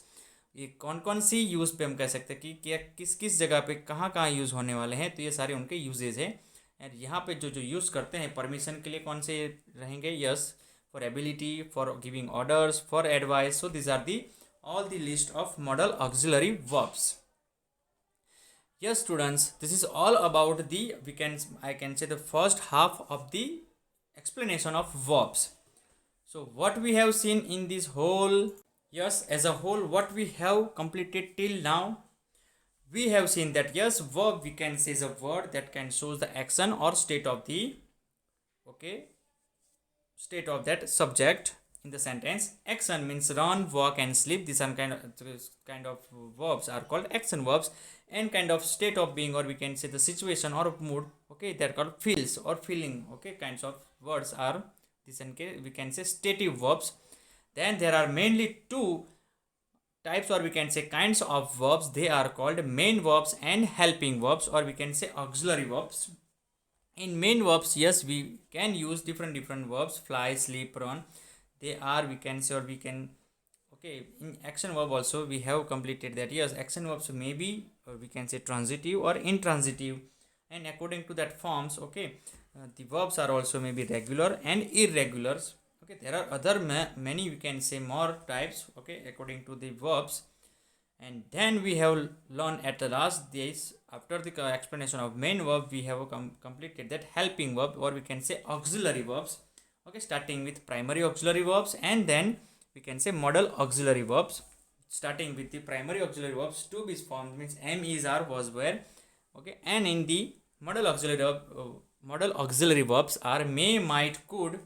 ये कौन कौन सी use पे हम कह सकते हैं कि क्या किस किस जगह पे कहाँ कहाँ यूज़ होने वाले हैं, तो ये सारे उनके यूजेज है. एंड यहाँ पे जो जो यूज़ करते हैं परमिशन के लिए कौन से रहेंगे, yes, for ability, for giving orders, for advice. So this are the all the list of modal auxiliary verbs. Yes students, this is all about the, I can say the first half of the explanation of verbs. So what we have seen in this whole, yes, as a whole, what we have completed till now, we have seen that yes, verb we can say is a word that can show the action or state of the, okay, state of that subject in the sentence. Action means run, walk and sleep. These are kind of verbs are called action verbs. And kind of state of being, or we can say the situation or mood, okay, they are called feels or feeling, okay, kinds of words are this, and we can say stative verbs. Then there are mainly two types, or we can say kinds of verbs. They are called main verbs and helping verbs, or we can say auxiliary verbs. In main verbs, yes, we can use different verbs, fly, sleep, run. They are, we can say, or we can, okay, in action verb also we have completed that. Yes, action verbs may be, or we can say transitive or intransitive, and according to that forms, okay, the verbs are also maybe regular and irregulars. Okay, there are other many, we can say more types, okay, according to the verbs. And then we have learned at the last this, after the explanation of main verb, we have completed that helping verb, or we can say auxiliary verbs. Okay, starting with primary auxiliary verbs, and then we can say modal auxiliary verbs. Starting with the primary auxiliary verbs, to be formed means am, is, are, was, were. Okay, and in the modal auxiliary verbs are may, might, could,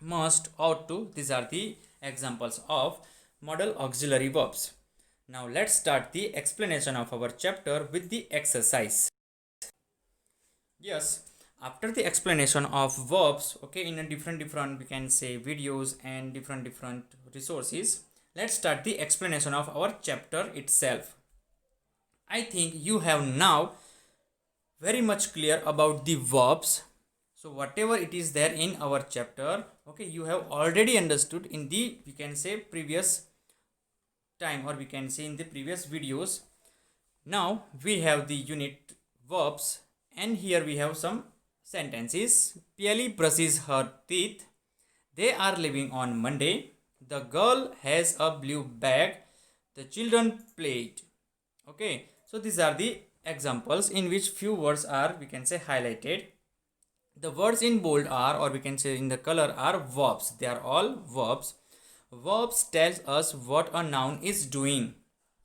must, ought to. These are the examples of modal auxiliary verbs. Now let's start the explanation of our chapter with the exercise. Yes, after the explanation of verbs, okay, in a different we can say videos and different resources, let's start the explanation of our chapter itself. I think you have now very much clear about the verbs. So whatever it is there in our chapter, okay, you have already understood in the, we can say, previous time, or we can say in the previous videos. Now we have the unit verbs, and here we have some sentences. Piali brushes her teeth. They are leaving on Monday. The girl has a blue bag. The children played. Okay, so these are the examples in which few words are, we can say, highlighted. The words in bold are, or we can say in the color, are verbs. They are all verbs. Verbs tells us what a noun is doing.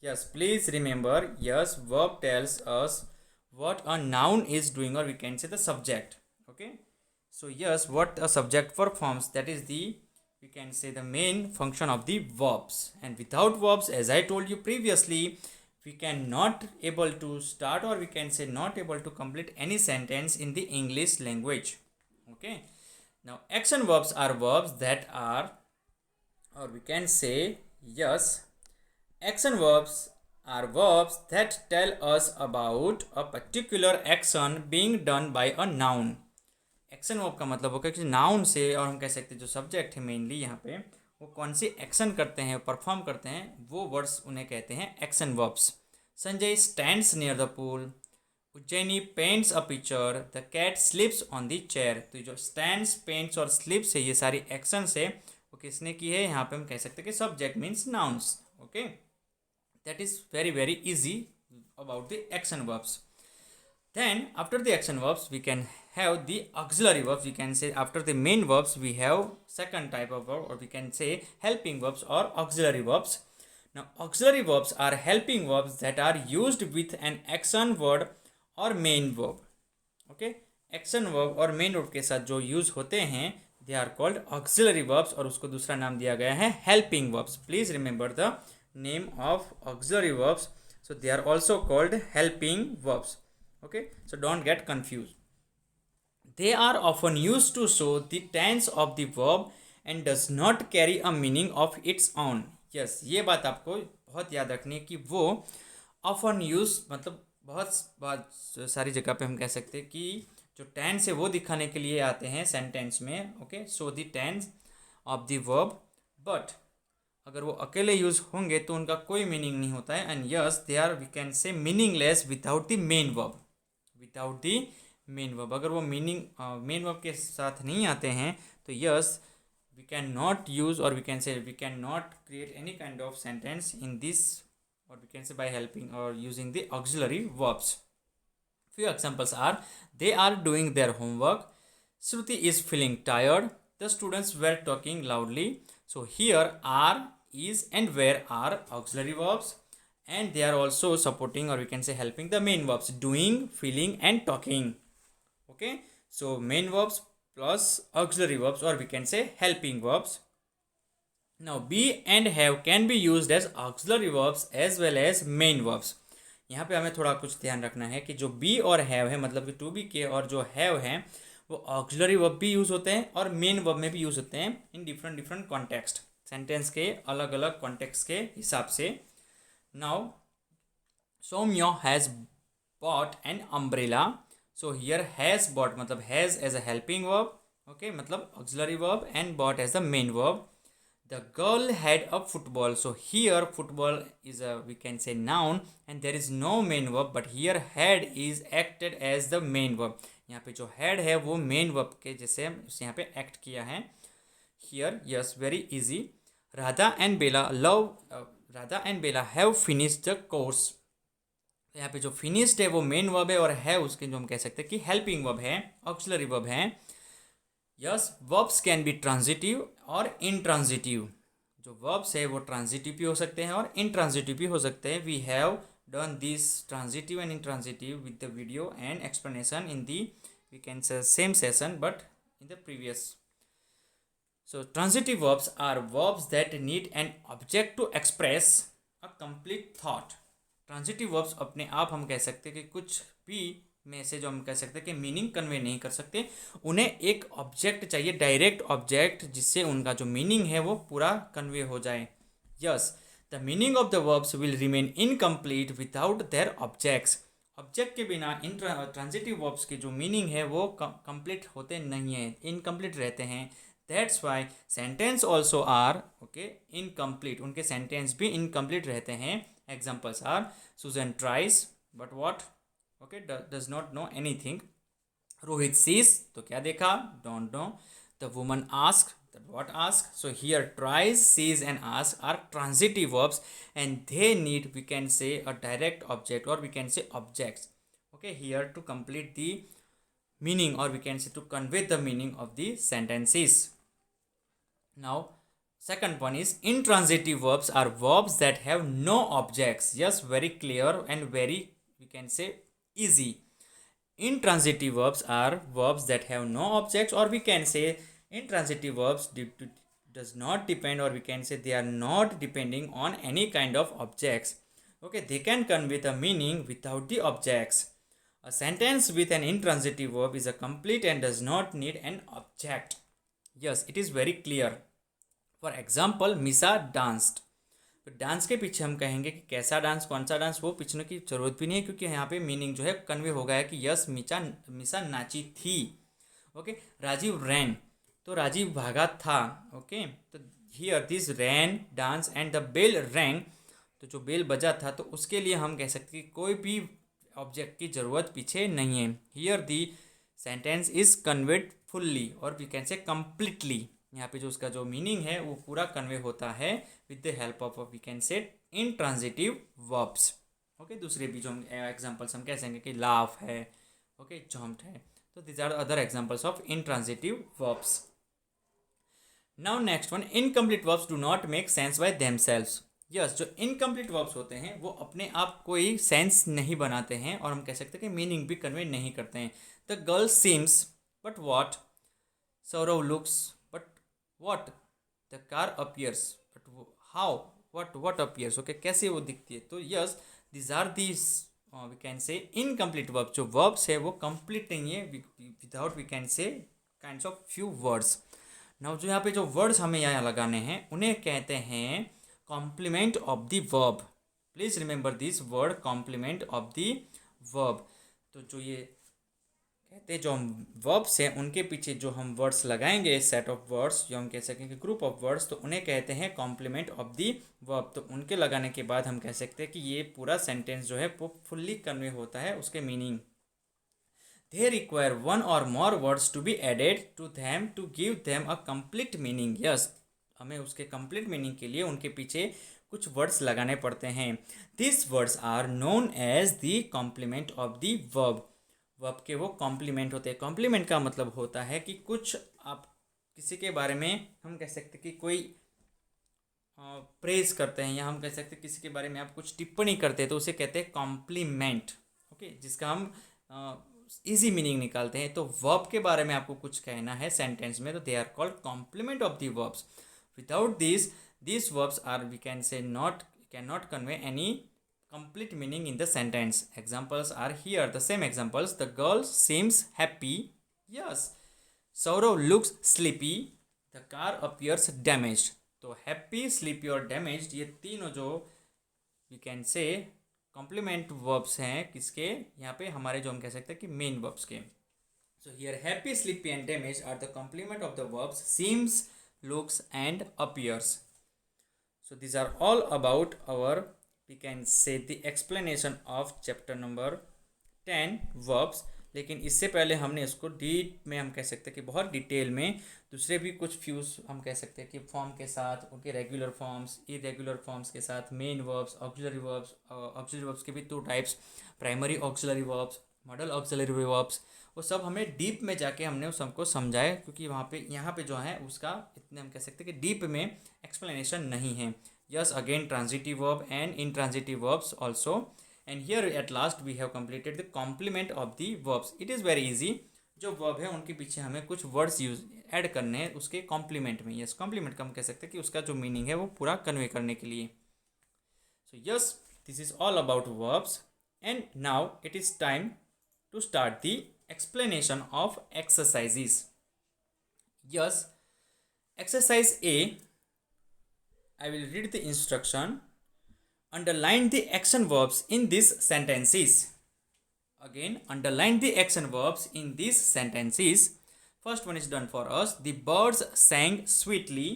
Yes, please remember, yes, verb tells us what a noun is doing, or we can say the subject. Okay, so yes, what a subject performs, that is the, we can say, the main function of the verbs. And without verbs, as I told you previously, we cannot able to start, or we can say not able to complete any sentence in the English language. Okay, now action verbs are verbs that are, or we can say, yes, action verbs are verbs that tell us about a particular action being done by a noun. Action verb का मतलब होगा कि noun से, और हम कह सकते हैं जो सब्जेक्ट है मेनली यहाँ पे, वो कौन सी एक्शन करते हैं, परफॉर्म करते हैं, वो वर्ड्स उन्हें कहते हैं action verbs. Sanjay stands near the pool. Ujjaini paints a picture. The cat slips on the chair. तो जो स्टैंड्स, पेंट्स और स्लिप्स है, ये सारी एक्शंस है, वो किसने की है? यहाँ पे हम कह सकते हैं कि subject means nouns. Okay, that is very very easy about the action verbs. Then after the action verbs we can have the auxiliary verbs. We can say after the main verbs we have second type of verb, or we can say helping verbs or auxiliary verbs. Now auxiliary verbs are helping verbs that are used with an action word or main verb. Okay, action verb और main verb के साथ जो use होते हैं they are called auxiliary verbs, और उसको दूसरा नाम दिया गया है helping verbs. Please remember the name of auxiliary verbs. So they are also called helping verbs. Okay, so don't get confused. They are often used to show the tense of the verb and does not carry a meaning of its own. Yes, ये बात आपको बहुत याद रखनी है कि वो often use मतलब बहुत सारी जगह पे हम कह सकते हैं कि जो टेंस है वो दिखाने के लिए आते हैं सेंटेंस में. Okay, so the tense of the verb, but अगर वो अकेले यूज होंगे तो उनका कोई मीनिंग नहीं होता है. And yes, they are, we can say, meaningless without the main verb. Without the main verb, अगर वो मीनिंग मेन वर्ब के साथ नहीं आते हैं तो yes, we can not use, और we can say we can not create any kind of sentence in this, और we can say by helping और using the auxiliary verbs. Few examples are: they are doing their homework. Shruti is feeling tired. The students were talking loudly. So here are, is and where are auxiliary verbs, and they are also supporting, or we can say helping, the main verbs doing, feeling and talking. Okay, so main verbs plus auxiliary verbs, or we can say helping verbs. Now be and have can be used as auxiliary verbs as well as main verbs. यहाँ पे हमें थोड़ा कुछ ध्यान रखना है कि जो बी और हैव है, मतलब कि टू बी के और जो हैव हैं, वो ऑक्सिलरी वर्ब भी यूज़ होते हैं और मेन वर्ब में भी यूज़ होते हैं in different different context, sentence के अलग अलग कॉन्टेक्स्ट के हिसाब से. Now Saumya has bought an umbrella. So here has bought मतलब has as a helping verb, okay, मतलब auxiliary verb, and bought as the main verb. The girl had a football. So here football is a, we can say, noun, and there is no main verb, but here had is acted as the main verb. यहाँ पे जो had है वो main verb के जैसे यहाँ पे act किया है. Here, yes, very easy. Radha and Bella have finished the course. यहाँ पे जो finished है वो main verb है, और है उसके जो हम कह सकते हैं कि helping verb है, auxiliary verb है. Yes, verbs can B transitive और इनट्रांजिटिव. जो वर्ब्स है वो ट्रांजिटिव भी हो सकते हैं और इनट्रांजिटिव भी हो सकते हैं. We have done this transitive and intransitive with the video and explanation in the, we can say, same session but in the previous. So transitive verbs are verbs that need an object to express a complete thought. Transitive verbs अपने आप हम कह सकते हैं कि कुछ भी में से जो हम कह सकते हैं कि मीनिंग कन्वे नहीं कर सकते, उन्हें एक ऑब्जेक्ट चाहिए, डायरेक्ट ऑब्जेक्ट, जिससे उनका जो मीनिंग है वो पूरा कन्वे हो जाए. Yes, the meaning of the verbs will remain incomplete without their objects. Object के बिना इन ट्रांजिटिव वर्ब्स के जो मीनिंग है वो कंप्लीट होते नहीं हैं, इनकम्प्लीट रहते हैं. That's why sentence also are, okay, incomplete. उनके सेंटेंस भी इनकम्प्लीट रहते हैं. Examples are: Susan tries but what, okay, does not know anything. Rohit sees, तो क्या देखा, don't know. The woman asked, that what asked. So here tries, sees and ask are transitive verbs, and they need, we can say, a direct object, or we can say objects, okay, here to complete the meaning, or we can say to convey the meaning of the sentences. Now second one is intransitive verbs are verbs that have no objects. Yes, very clear and very, we can say, easy. Intransitive verbs are verbs that have no objects, or we can say intransitive verbs does not depend, or we can say they are not depending on any kind of objects. Okay, they can convey the meaning without the objects. A sentence with an intransitive verb is a complete and does not need an object. Yes, it is very clear. For example, Misa danced. तो dance के पीछे हम कहेंगे कि कैसा dance, कौन सा dance, वो पूछने की जरूरत भी नहीं है, क्योंकि यहाँ पे मीनिंग जो है कन्वे हो गया है कि यस मिसा नाची थी। ओके, राजीव रैन, तो राजीव भागा था। ओके, तो here this ran dance and the bell rang, तो जो बेल बजा था तो उसके लिए हम कह सकते हैं कि कोई भी ऑब्जेक्ट की ज़रूरत पीछे नहीं है। Here the sentence is conveyed fully और वी कैन से कम्प्लीटली, यहाँ पे जो उसका जो मीनिंग है वो पूरा कन्वे होता है with the help of we can say intransitive verbs. Okay, दूसरे भी जो हम एग्जाम्पल्स हम कह सकेंगे कि लाफ है, ओके, जम्प्ड है, तो these are other examples of intransitive verbs. Now next one, incomplete verbs do not make sense by themselves. Yes, जो incomplete verbs होते हैं वो अपने आप कोई सेंस नहीं बनाते हैं और हम कह सकते हैं कि मीनिंग भी कन्वे नहीं करते हैं। The girl seems, but what? Saurav looks, but what? The car appears, but how? What appears? Okay, कैसे वो दिखती है? तो yes, these are these we can say incomplete verb. जो वर्ब्स है वो कंप्लीट नहीं है, without we can say kinds of few words. Now जो यहाँ पे जो वर्ड्स हमें यहाँ लगाने हैं उन्हें कहते हैं complement of the verb. Please remember this word, complement of the verb. तो जो ये कहते हैं जो हम वर्ब्स हैं उनके पीछे जो हम वर्ड्स लगाएंगे, सेट ऑफ वर्ड्स जो हम कह सकेंगे ग्रुप ऑफ वर्ड्स, तो उन्हें कहते हैं कॉम्प्लीमेंट ऑफ द वर्ब। तो उनके लगाने के बाद हम कह सकते हैं कि ये पूरा सेंटेंस जो है वो फुल्ली कन्वे होता है उसके मीनिंग। दे रिक्वायर वन और more words to be added to them to give them a complete meaning. Yes, हमें उसके कंप्लीट मीनिंग के लिए उनके पीछे कुछ वर्ड्स लगाने पड़ते हैं। This words are known as the complement of the verb. Verb के वो कॉम्प्लीमेंट होते हैं। कॉम्प्लीमेंट का मतलब होता है कि कुछ आप किसी के बारे में हम कह सकते हैं कि कोई प्रेज करते हैं, या हम कह सकते हैं किसी के बारे में आप कुछ टिप्पणी करते हैं तो उसे कहते हैं कॉम्प्लीमेंट। ओके, जिसका हम इजी मीनिंग निकालते हैं। तो वर्ब के बारे में आपको कुछ कहना है सेंटेंस में, तो they are called complement of the verbs. Without this verbs are we can say can not convey any complete meaning in the sentence. Examples are here, the same examples. The girl seems happy. Yes. Saurav looks sleepy. The car appears damaged. तो happy, sleepy और damaged ये तीनों जो we can say complement verbs हैं किसके, यहाँ पे हमारे जो हम कह सकते हैं कि main verbs के। So here happy, sleepy and damaged are the complement of the verbs seems, looks and appears. So these are all about our we can say the explanation of chapter number 10 verbs। लेकिन इससे पहले हमने इसको deep में हम कह सकते हैं कि बहुत डिटेल में दूसरे भी कुछ फ्यूज हम कह सकते हैं कि फॉर्म के साथ, उनके रेगुलर फॉर्म्स, इरेगुलर फॉर्म्स के साथ, main verbs, auxiliary verbs, auxiliary verbs के भी 2 types, primary auxiliary verbs, model auxiliary verbs, वो सब हमें डीप में जाके हमने उस सबको समझाया, क्योंकि वहाँ पे यहाँ पे जो है उसका इतने हम कह सकते हैं कि डीप में एक्सप्लेनेशन नहीं है। Yes, again transitive verb and intransitive verbs also. And here at last we have completed the complement of the verbs. It is very easy. जो verb है उनके पीछे हमें कुछ words यूज ऐड करने हैं उसके complement में। Yes, complement का हम कह सकते हैं कि उसका जो meaning है वो पूरा convey करने के लिए। So yes, this is all about verbs. And now it is time to start the explanation of exercises. Yes, exercise A. I will read the instruction. Underline the action verbs in these sentences. Again, underline the action verbs in these sentences. First one is done for us. The birds sang sweetly.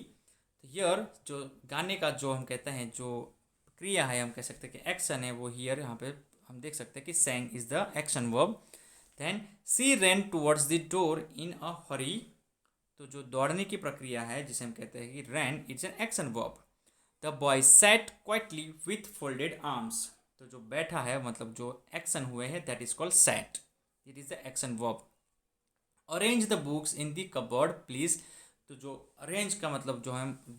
Here जो गाने का जो हम कहते हैं जो क्रिया है हम कह सकते हैं कि एक्शन है वो here यहाँ पे हम देख सकते हैं कि sang is the action verb. Then she ran towards the door in a hurry. तो जो दौड़ने की प्रक्रिया है जिसे हम कहते हैं कि ran, it's an action verb. The boy sat quietly with folded arms. तो जो बैठा है मतलब जो एक्शन हुए हैं that is called sat. It is the action verb. Arrange the books in the cupboard please. तो जो arrange का मतलब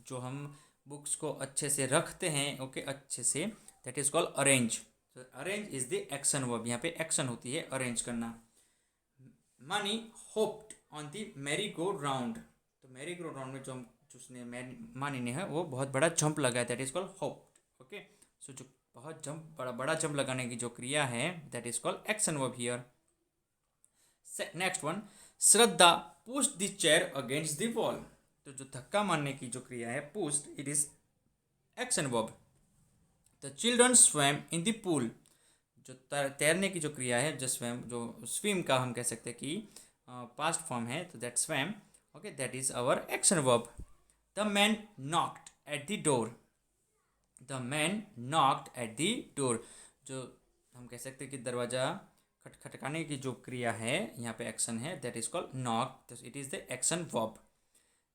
जो हम बुक्स को अच्छे से रखते हैं, ओके, अच्छे से, that is called arrange. So arrange is the action verb. यहाँ पे action होती है arrange करना. Mani hopped on the merry-go-round. तो merry-go-round में जो उसने मानी ने है वो बहुत बड़ा जंप लगाया, that is called hop. Okay, so जो बहुत जंप बड़ा जंप लगाने की जो क्रिया है that is called action verb here. Next one, Shraddha pushed the chair against the wall. तो जो धक्का मारने की जो क्रिया है pushed, it is action verb. The children swum in the pool, जो तैरने की जो क्रिया है, जो स्विम का हम कह सकते हैं कि पास्ट फॉर्म है, तो that swam, okay, that is our action verb. The man knocked at the door, the man knocked at the door, जो हम कह सकते हैं कि दरवाज़ा खटखटाने की जो क्रिया है, यहाँ पे एक्शन है, दैट इज कॉल्ड नॉक, तो it is the action verb.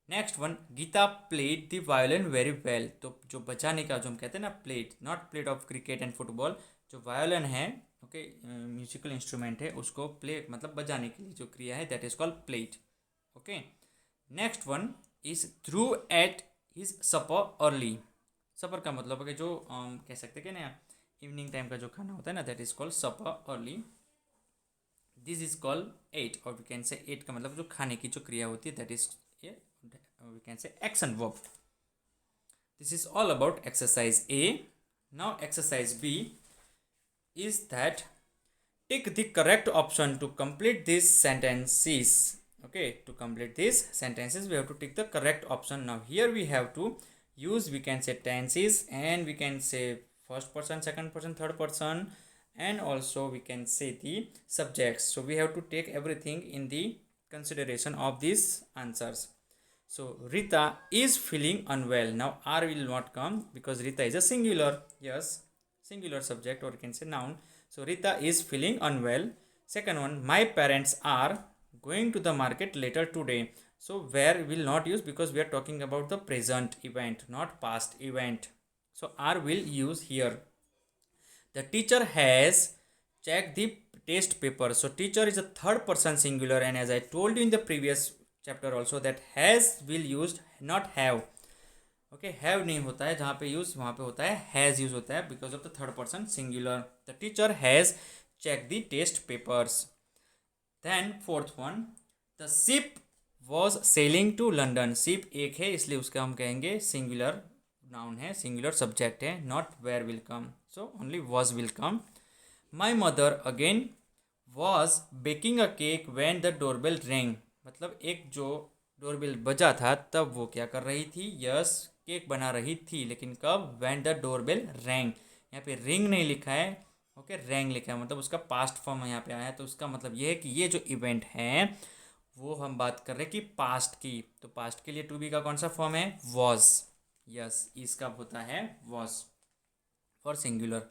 Next one, Geeta played the violin very well, तो जो बजाने का जो हम कहते हैं ना, played, not played of cricket and football, जो वायोलिन है, ओके, म्यूजिकल इंस्ट्रूमेंट है, उसको प्ले मतलब बजाने के लिए जो क्रिया है, that is called played. Okay. Next one is through ate his supper early. Supper का मतलब है कि जो कह सकते हैं कि ना इवनिंग टाइम का जो खाना होता है ना, that is called supper early. This is called eat, और वी कैन से एट का मतलब जो खाने की जो क्रिया होती है, that is we can say action verb. This is all about exercise A. Now exercise B is that tick the correct option to complete these sentences. Okay, to complete these sentences we have to tick the correct option. Now here we have to use, we can say tenses, and we can say first person, second person, third person, and also we can say the subjects. So we have to take everything in the consideration of these answers. So Rita is feeling unwell. Now R will not come because Rita is a singular. Yes, singular subject, or you can say noun. So Rita is feeling unwell. Second one, my parents are going to the market later today. So where will not use because we are talking about the present event, not past event. So R will use here. The teacher has checked the test paper. So teacher is a third person singular, and as I told you in the previous chapter also, that has will used, not have. Okay, have नहीं होता है जहाँ पे use, वहाँ पे होता है has use होता है because of the third person singular. The teacher has checked the test papers. Then fourth one, the ship was sailing to London. ship एक है इसलिए उसका हम कहेंगे singular noun है, singular subject है, not where will come, so only was will come. My mother again was baking a cake when the doorbell rang. मतलब एक जो डोरबेल बजा था तब वो क्या कर रही थी, यस, केक बना रही थी, लेकिन कब, व्हेन द डोरबेल रैंग. यहाँ पे रिंग नहीं लिखा है, ओके, रैंग लिखा है, मतलब उसका पास्ट फॉर्म यहाँ पे आया है, तो उसका मतलब ये है कि ये जो इवेंट है वो हम बात कर रहे हैं कि पास्ट की, तो पास्ट के लिए टू बी का कौन सा फॉर्म है, वॉज. यस, इसका होता है was for singular.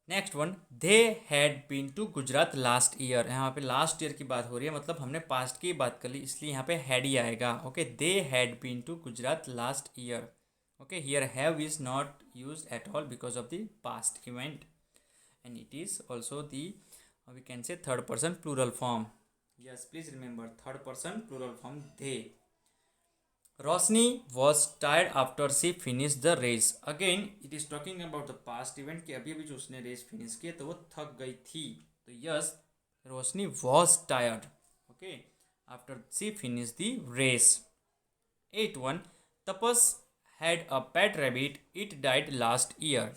Next one, they had been to Gujarat last year. यहाँ पे लास्ट ईयर की बात हो रही है, मतलब हमने पास्ट की बात कर ली, इसलिए यहाँ पे हैड ही आएगा. Okay, they had been to Gujarat last year. Okay, here have is not use at all because of the past event, and it is also the, we can say third person plural form. Yes, please remember, third person plural form they. Rosni was tired after she finished the race. Again, it is talking about the past event कि अभी अभी जो उसने race finish किया तो वो थक गई थी. तो yes, Roshni was tired. Okay, after she finished the race. 8-1, Tapas had a pet rabbit. It died last year.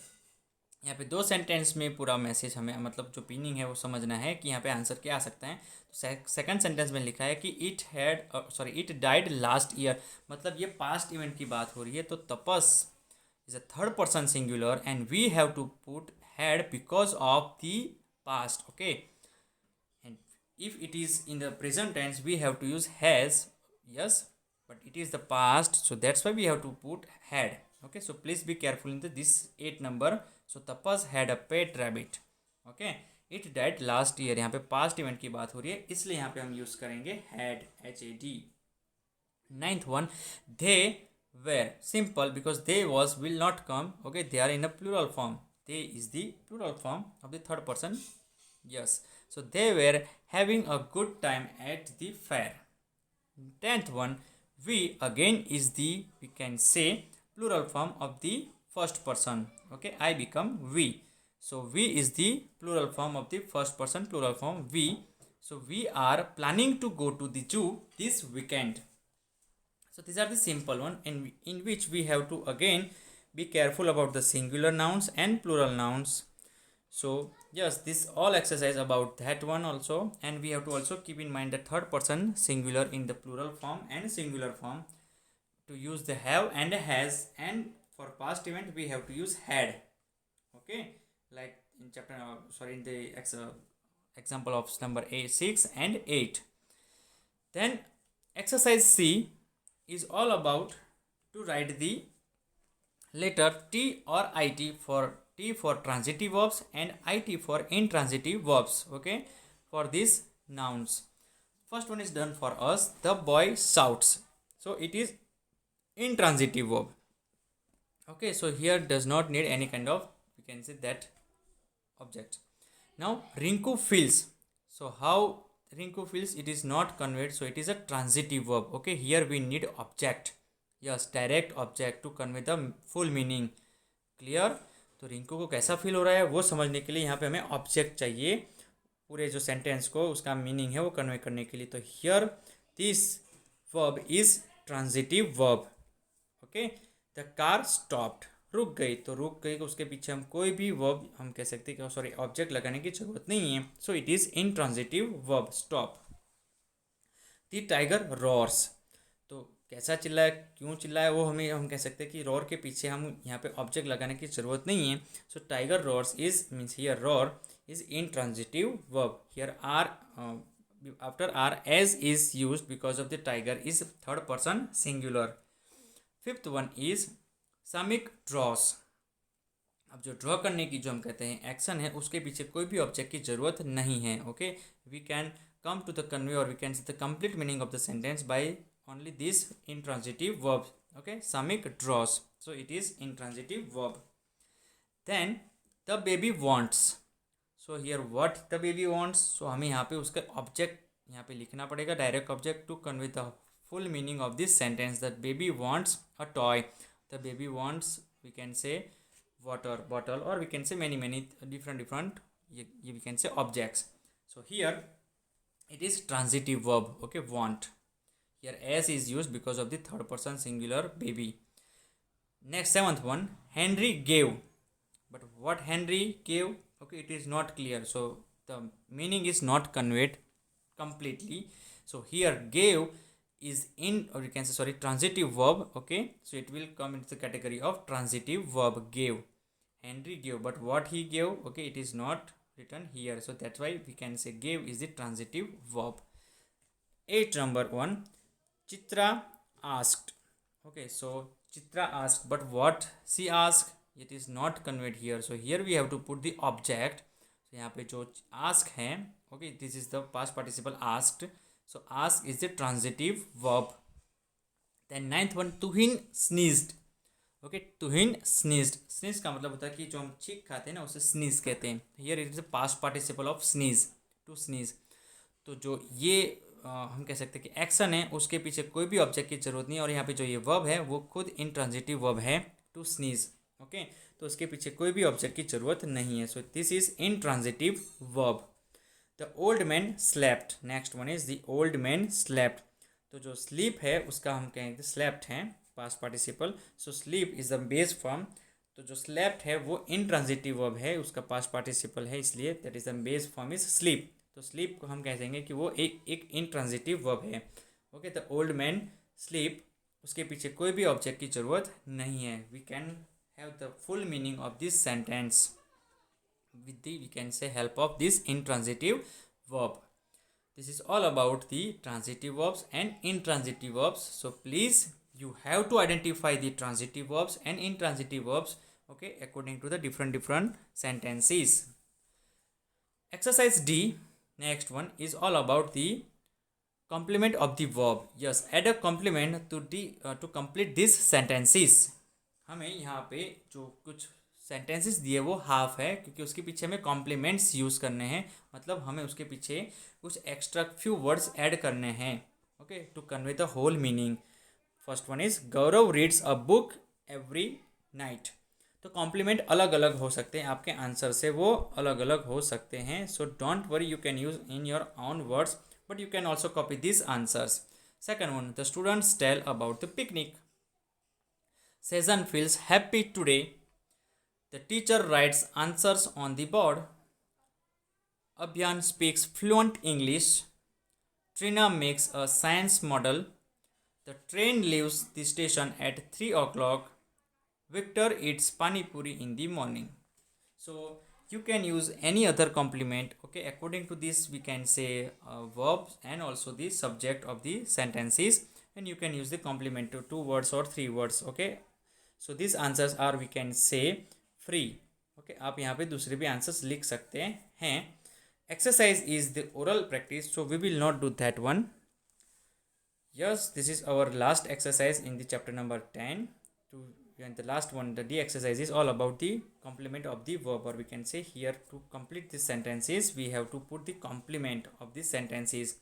यहाँ पे दो सेंटेंस में पूरा मैसेज हमें, मतलब जो मीनिंग है वो समझना है कि यहाँ पे आंसर क्या आ सकता है. तो सेकंड सेंटेंस में लिखा है कि इट डाइड लास्ट ईयर, मतलब ये पास्ट इवेंट की बात हो रही है. तो Tapas is a third person singular and we have to put had because of the past. Okay, and if it is in the present tense we have to use has. Yes, but it is the past, so that's why we have to put had. Okay, so please be careful in this 8 number. So Tapas had a pet rabbit. Okay, it died last year. यहाँ पे past event की बात हो रही है, इसलिए यहाँ पे हम यूज करेंगे had, had. 9th one, they were simple because they was will not come. Okay, they are in a plural form. They is the plural form of the third person. Yes, so they were having a good time at the fair. 10th one, we again is the, we can say, plural form of the first person. Okay, I become we. So we is the plural form of the first person plural form we. So we are planning to go to the zoo this weekend. So these are the simple one, in which we have to again be careful about the singular nouns and plural nouns. So yes, this all exercise about that one also, and we have to also keep in mind the third person singular in the plural form and singular form, to use the have and has, and for past event we have to use had. Okay, like in chapter in the example of number 6 and 8. Then exercise C is all about to write the letter T or IT, for T for transitive verbs and IT for intransitive verbs. Okay, for these nouns. First one is done for us. The boy shouts. So it is intransitive verb. Okay, so here does not need any kind of, we can say that, object. Now Rinku feels. So how Rinku feels, it is not conveyed, so it is a transitive verb. Okay, here we need object. Yes, direct object to convey the full meaning. Clear? तो रिंकू को कैसा feel हो रहा है वो समझने के लिए यहाँ पे हमें ऑब्जेक्ट चाहिए पूरे जो सेंटेंस को उसका मीनिंग है वो कन्वे करने के लिए. तो here this verb is transitive verb. Okay, the car stopped, रुक गई. तो रुक गई, उसके पीछे हम कोई भी वर्ब हम कह सकते हैं कि सॉरी ऑब्जेक्ट लगाने की जरूरत नहीं है. So it is intransitive verb stop. The tiger roars. तो कैसा चिल्लाए, क्यों चिल्लाए, वो हम कह सकते हैं कि रॉर के पीछे हम यहाँ पे ऑब्जेक्ट लगाने की जरूरत नहीं है. So tiger roars is means here roar is intransitive verb. Here after r as is used because of the tiger is third person singular. Fifth one is Samik draws. अब जो ड्रॉ करने की जो हम कहते हैं एक्शन है उसके पीछे कोई भी ऑब्जेक्ट की जरूरत नहीं है. Okay, we can come to the convey or we can say the complete meaning of the sentence by only this intransitive verb. Okay, Samik draws, so it is intransitive verb. Then the baby wants. So here what the baby wants. So हमें यहाँ पे उसका object यहाँ पे लिखना पड़ेगा, direct object to convey the full meaning of this sentence. That baby wants a toy. The baby wants, we can say water bottle और we can say many different ये we can say objects. So here it is transitive verb. Okay, want. Here s is used because of the third person singular baby. Next seventh one, Henry gave. But what Henry gave, okay, it is not clear, so the meaning is not conveyed completely. So here gave is in, or you can say sorry, transitive verb. Okay, so it will come into the category of transitive verb. Gave, Henry gave, but what he gave, okay, it is not written here, so that's why we can say gave is the transitive verb. 8 number 1, Chitra asked. Okay, so Chitra asked, but what she asked, it is not conveyed here. So here we have to put the object. So यहाँ पे जो ask है, okay, this is the past participle asked. So ask is the transitive verb. Then 9th one, Tuhin sneezed. Okay, Tuhin sneezed. Sneeze का मतलब होता है कि जो हम छींक खाते हैं ना उसे sneeze कहते हैं. Here it is the past participle of sneeze, to sneeze. तो जो ये हम कह सकते हैं कि एक्शन है उसके पीछे कोई भी ऑब्जेक्ट की जरूरत नहीं है और यहाँ पे जो ये वर्ब है वो खुद इंट्रांजिटिव वर्ब है, टू स्नीज. ओके, तो उसके पीछे कोई भी ऑब्जेक्ट की जरूरत नहीं है. So this is intransitive verb. The old man slept. Next one is the old man slept. तो जो स्लीप है उसका हम कहेंगे स्लेप्ट है past participle. So sleep is the base form. तो जो स्लेप्ट है वो इंट्रांजिटिव वर्ब है, उसका पास्ट पार्टिसिपल है, इसलिए that is the base form is sleep. तो स्लीप को हम कह देंगे कि वो एक इंट्रांजिटिव वर्ब है. Okay, the old man sleep, उसके पीछे कोई भी ऑब्जेक्ट की जरूरत नहीं है. We can have the full meaning of this sentence with the, we can say, help of this intransitive verb. This is all about the transitive verbs and intransitive verbs. So please, you have to identify the transitive verbs and intransitive verbs, okay, according to the different sentences. Exercise D, next one, is all about the complement of the verb. Yes, add a complement to complete these sentences. हमें यहाँ पे जो कुछ sentences दिए वो half है क्योंकि उसके पीछे हमें कॉम्प्लीमेंट्स यूज़ करने हैं, मतलब हमें उसके पीछे कुछ एक्स्ट्रा फ्यू वर्ड्स ऐड करने हैं. Okay, to convey the whole meaning. First one is Gaurav reads a book every night. तो कॉम्प्लीमेंट अलग अलग हो सकते हैं, आपके आंसर से वो अलग अलग हो सकते हैं. So don't worry, you can use in your own words but you can also copy this answers. Second one, the students tell about the picnic. Sejan feels happy today. The teacher writes answers on the board. Abhiyan speaks fluent English. Trina makes a science model. The train leaves the station at 3 o'clock. Victor eats pani puri in the morning. So you can use any other complement. Okay, according to this we can say verbs and also the subject of the sentences, and you can use the complement to 2 words or 3 words. Okay, so these answers are we can say free. Okay, आप यहाँ पे दूसरे भी answers लिख सकते हैं. Exercise is the oral practice, so we will not do that one. Yes, this is our last exercise in the chapter number 10. And the last one, the D exercise, is all about the complement of the verb, or we can say here to complete these sentences we have to put the complement of these sentences.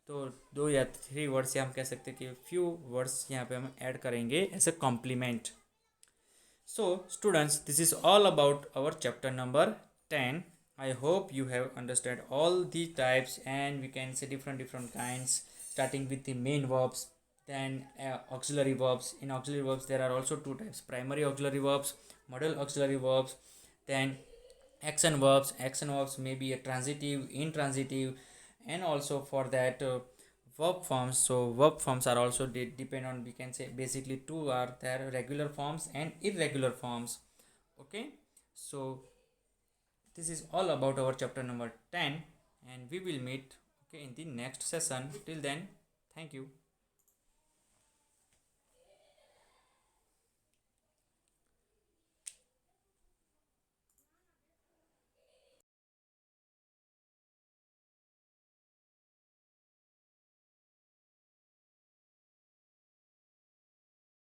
तो 2 या 3 words या हम कह सकते हैं कि few words यहाँ पे हम ऐड करेंगे as a complement. So students, this is all about our chapter number 10. I hope you have understood all the types, and we can say different kinds, starting with the main verbs, then auxiliary verbs. In auxiliary verbs there are also 2 types: primary auxiliary verbs, modal auxiliary verbs, then action verbs. Action verbs may be a transitive, intransitive, and also for that verb forms. So verb forms are also depend on, we can say basically 2 are there: regular forms and irregular forms. Okay, so this is all about our chapter number 10, and we will meet, okay, in the next session. Till then, thank you.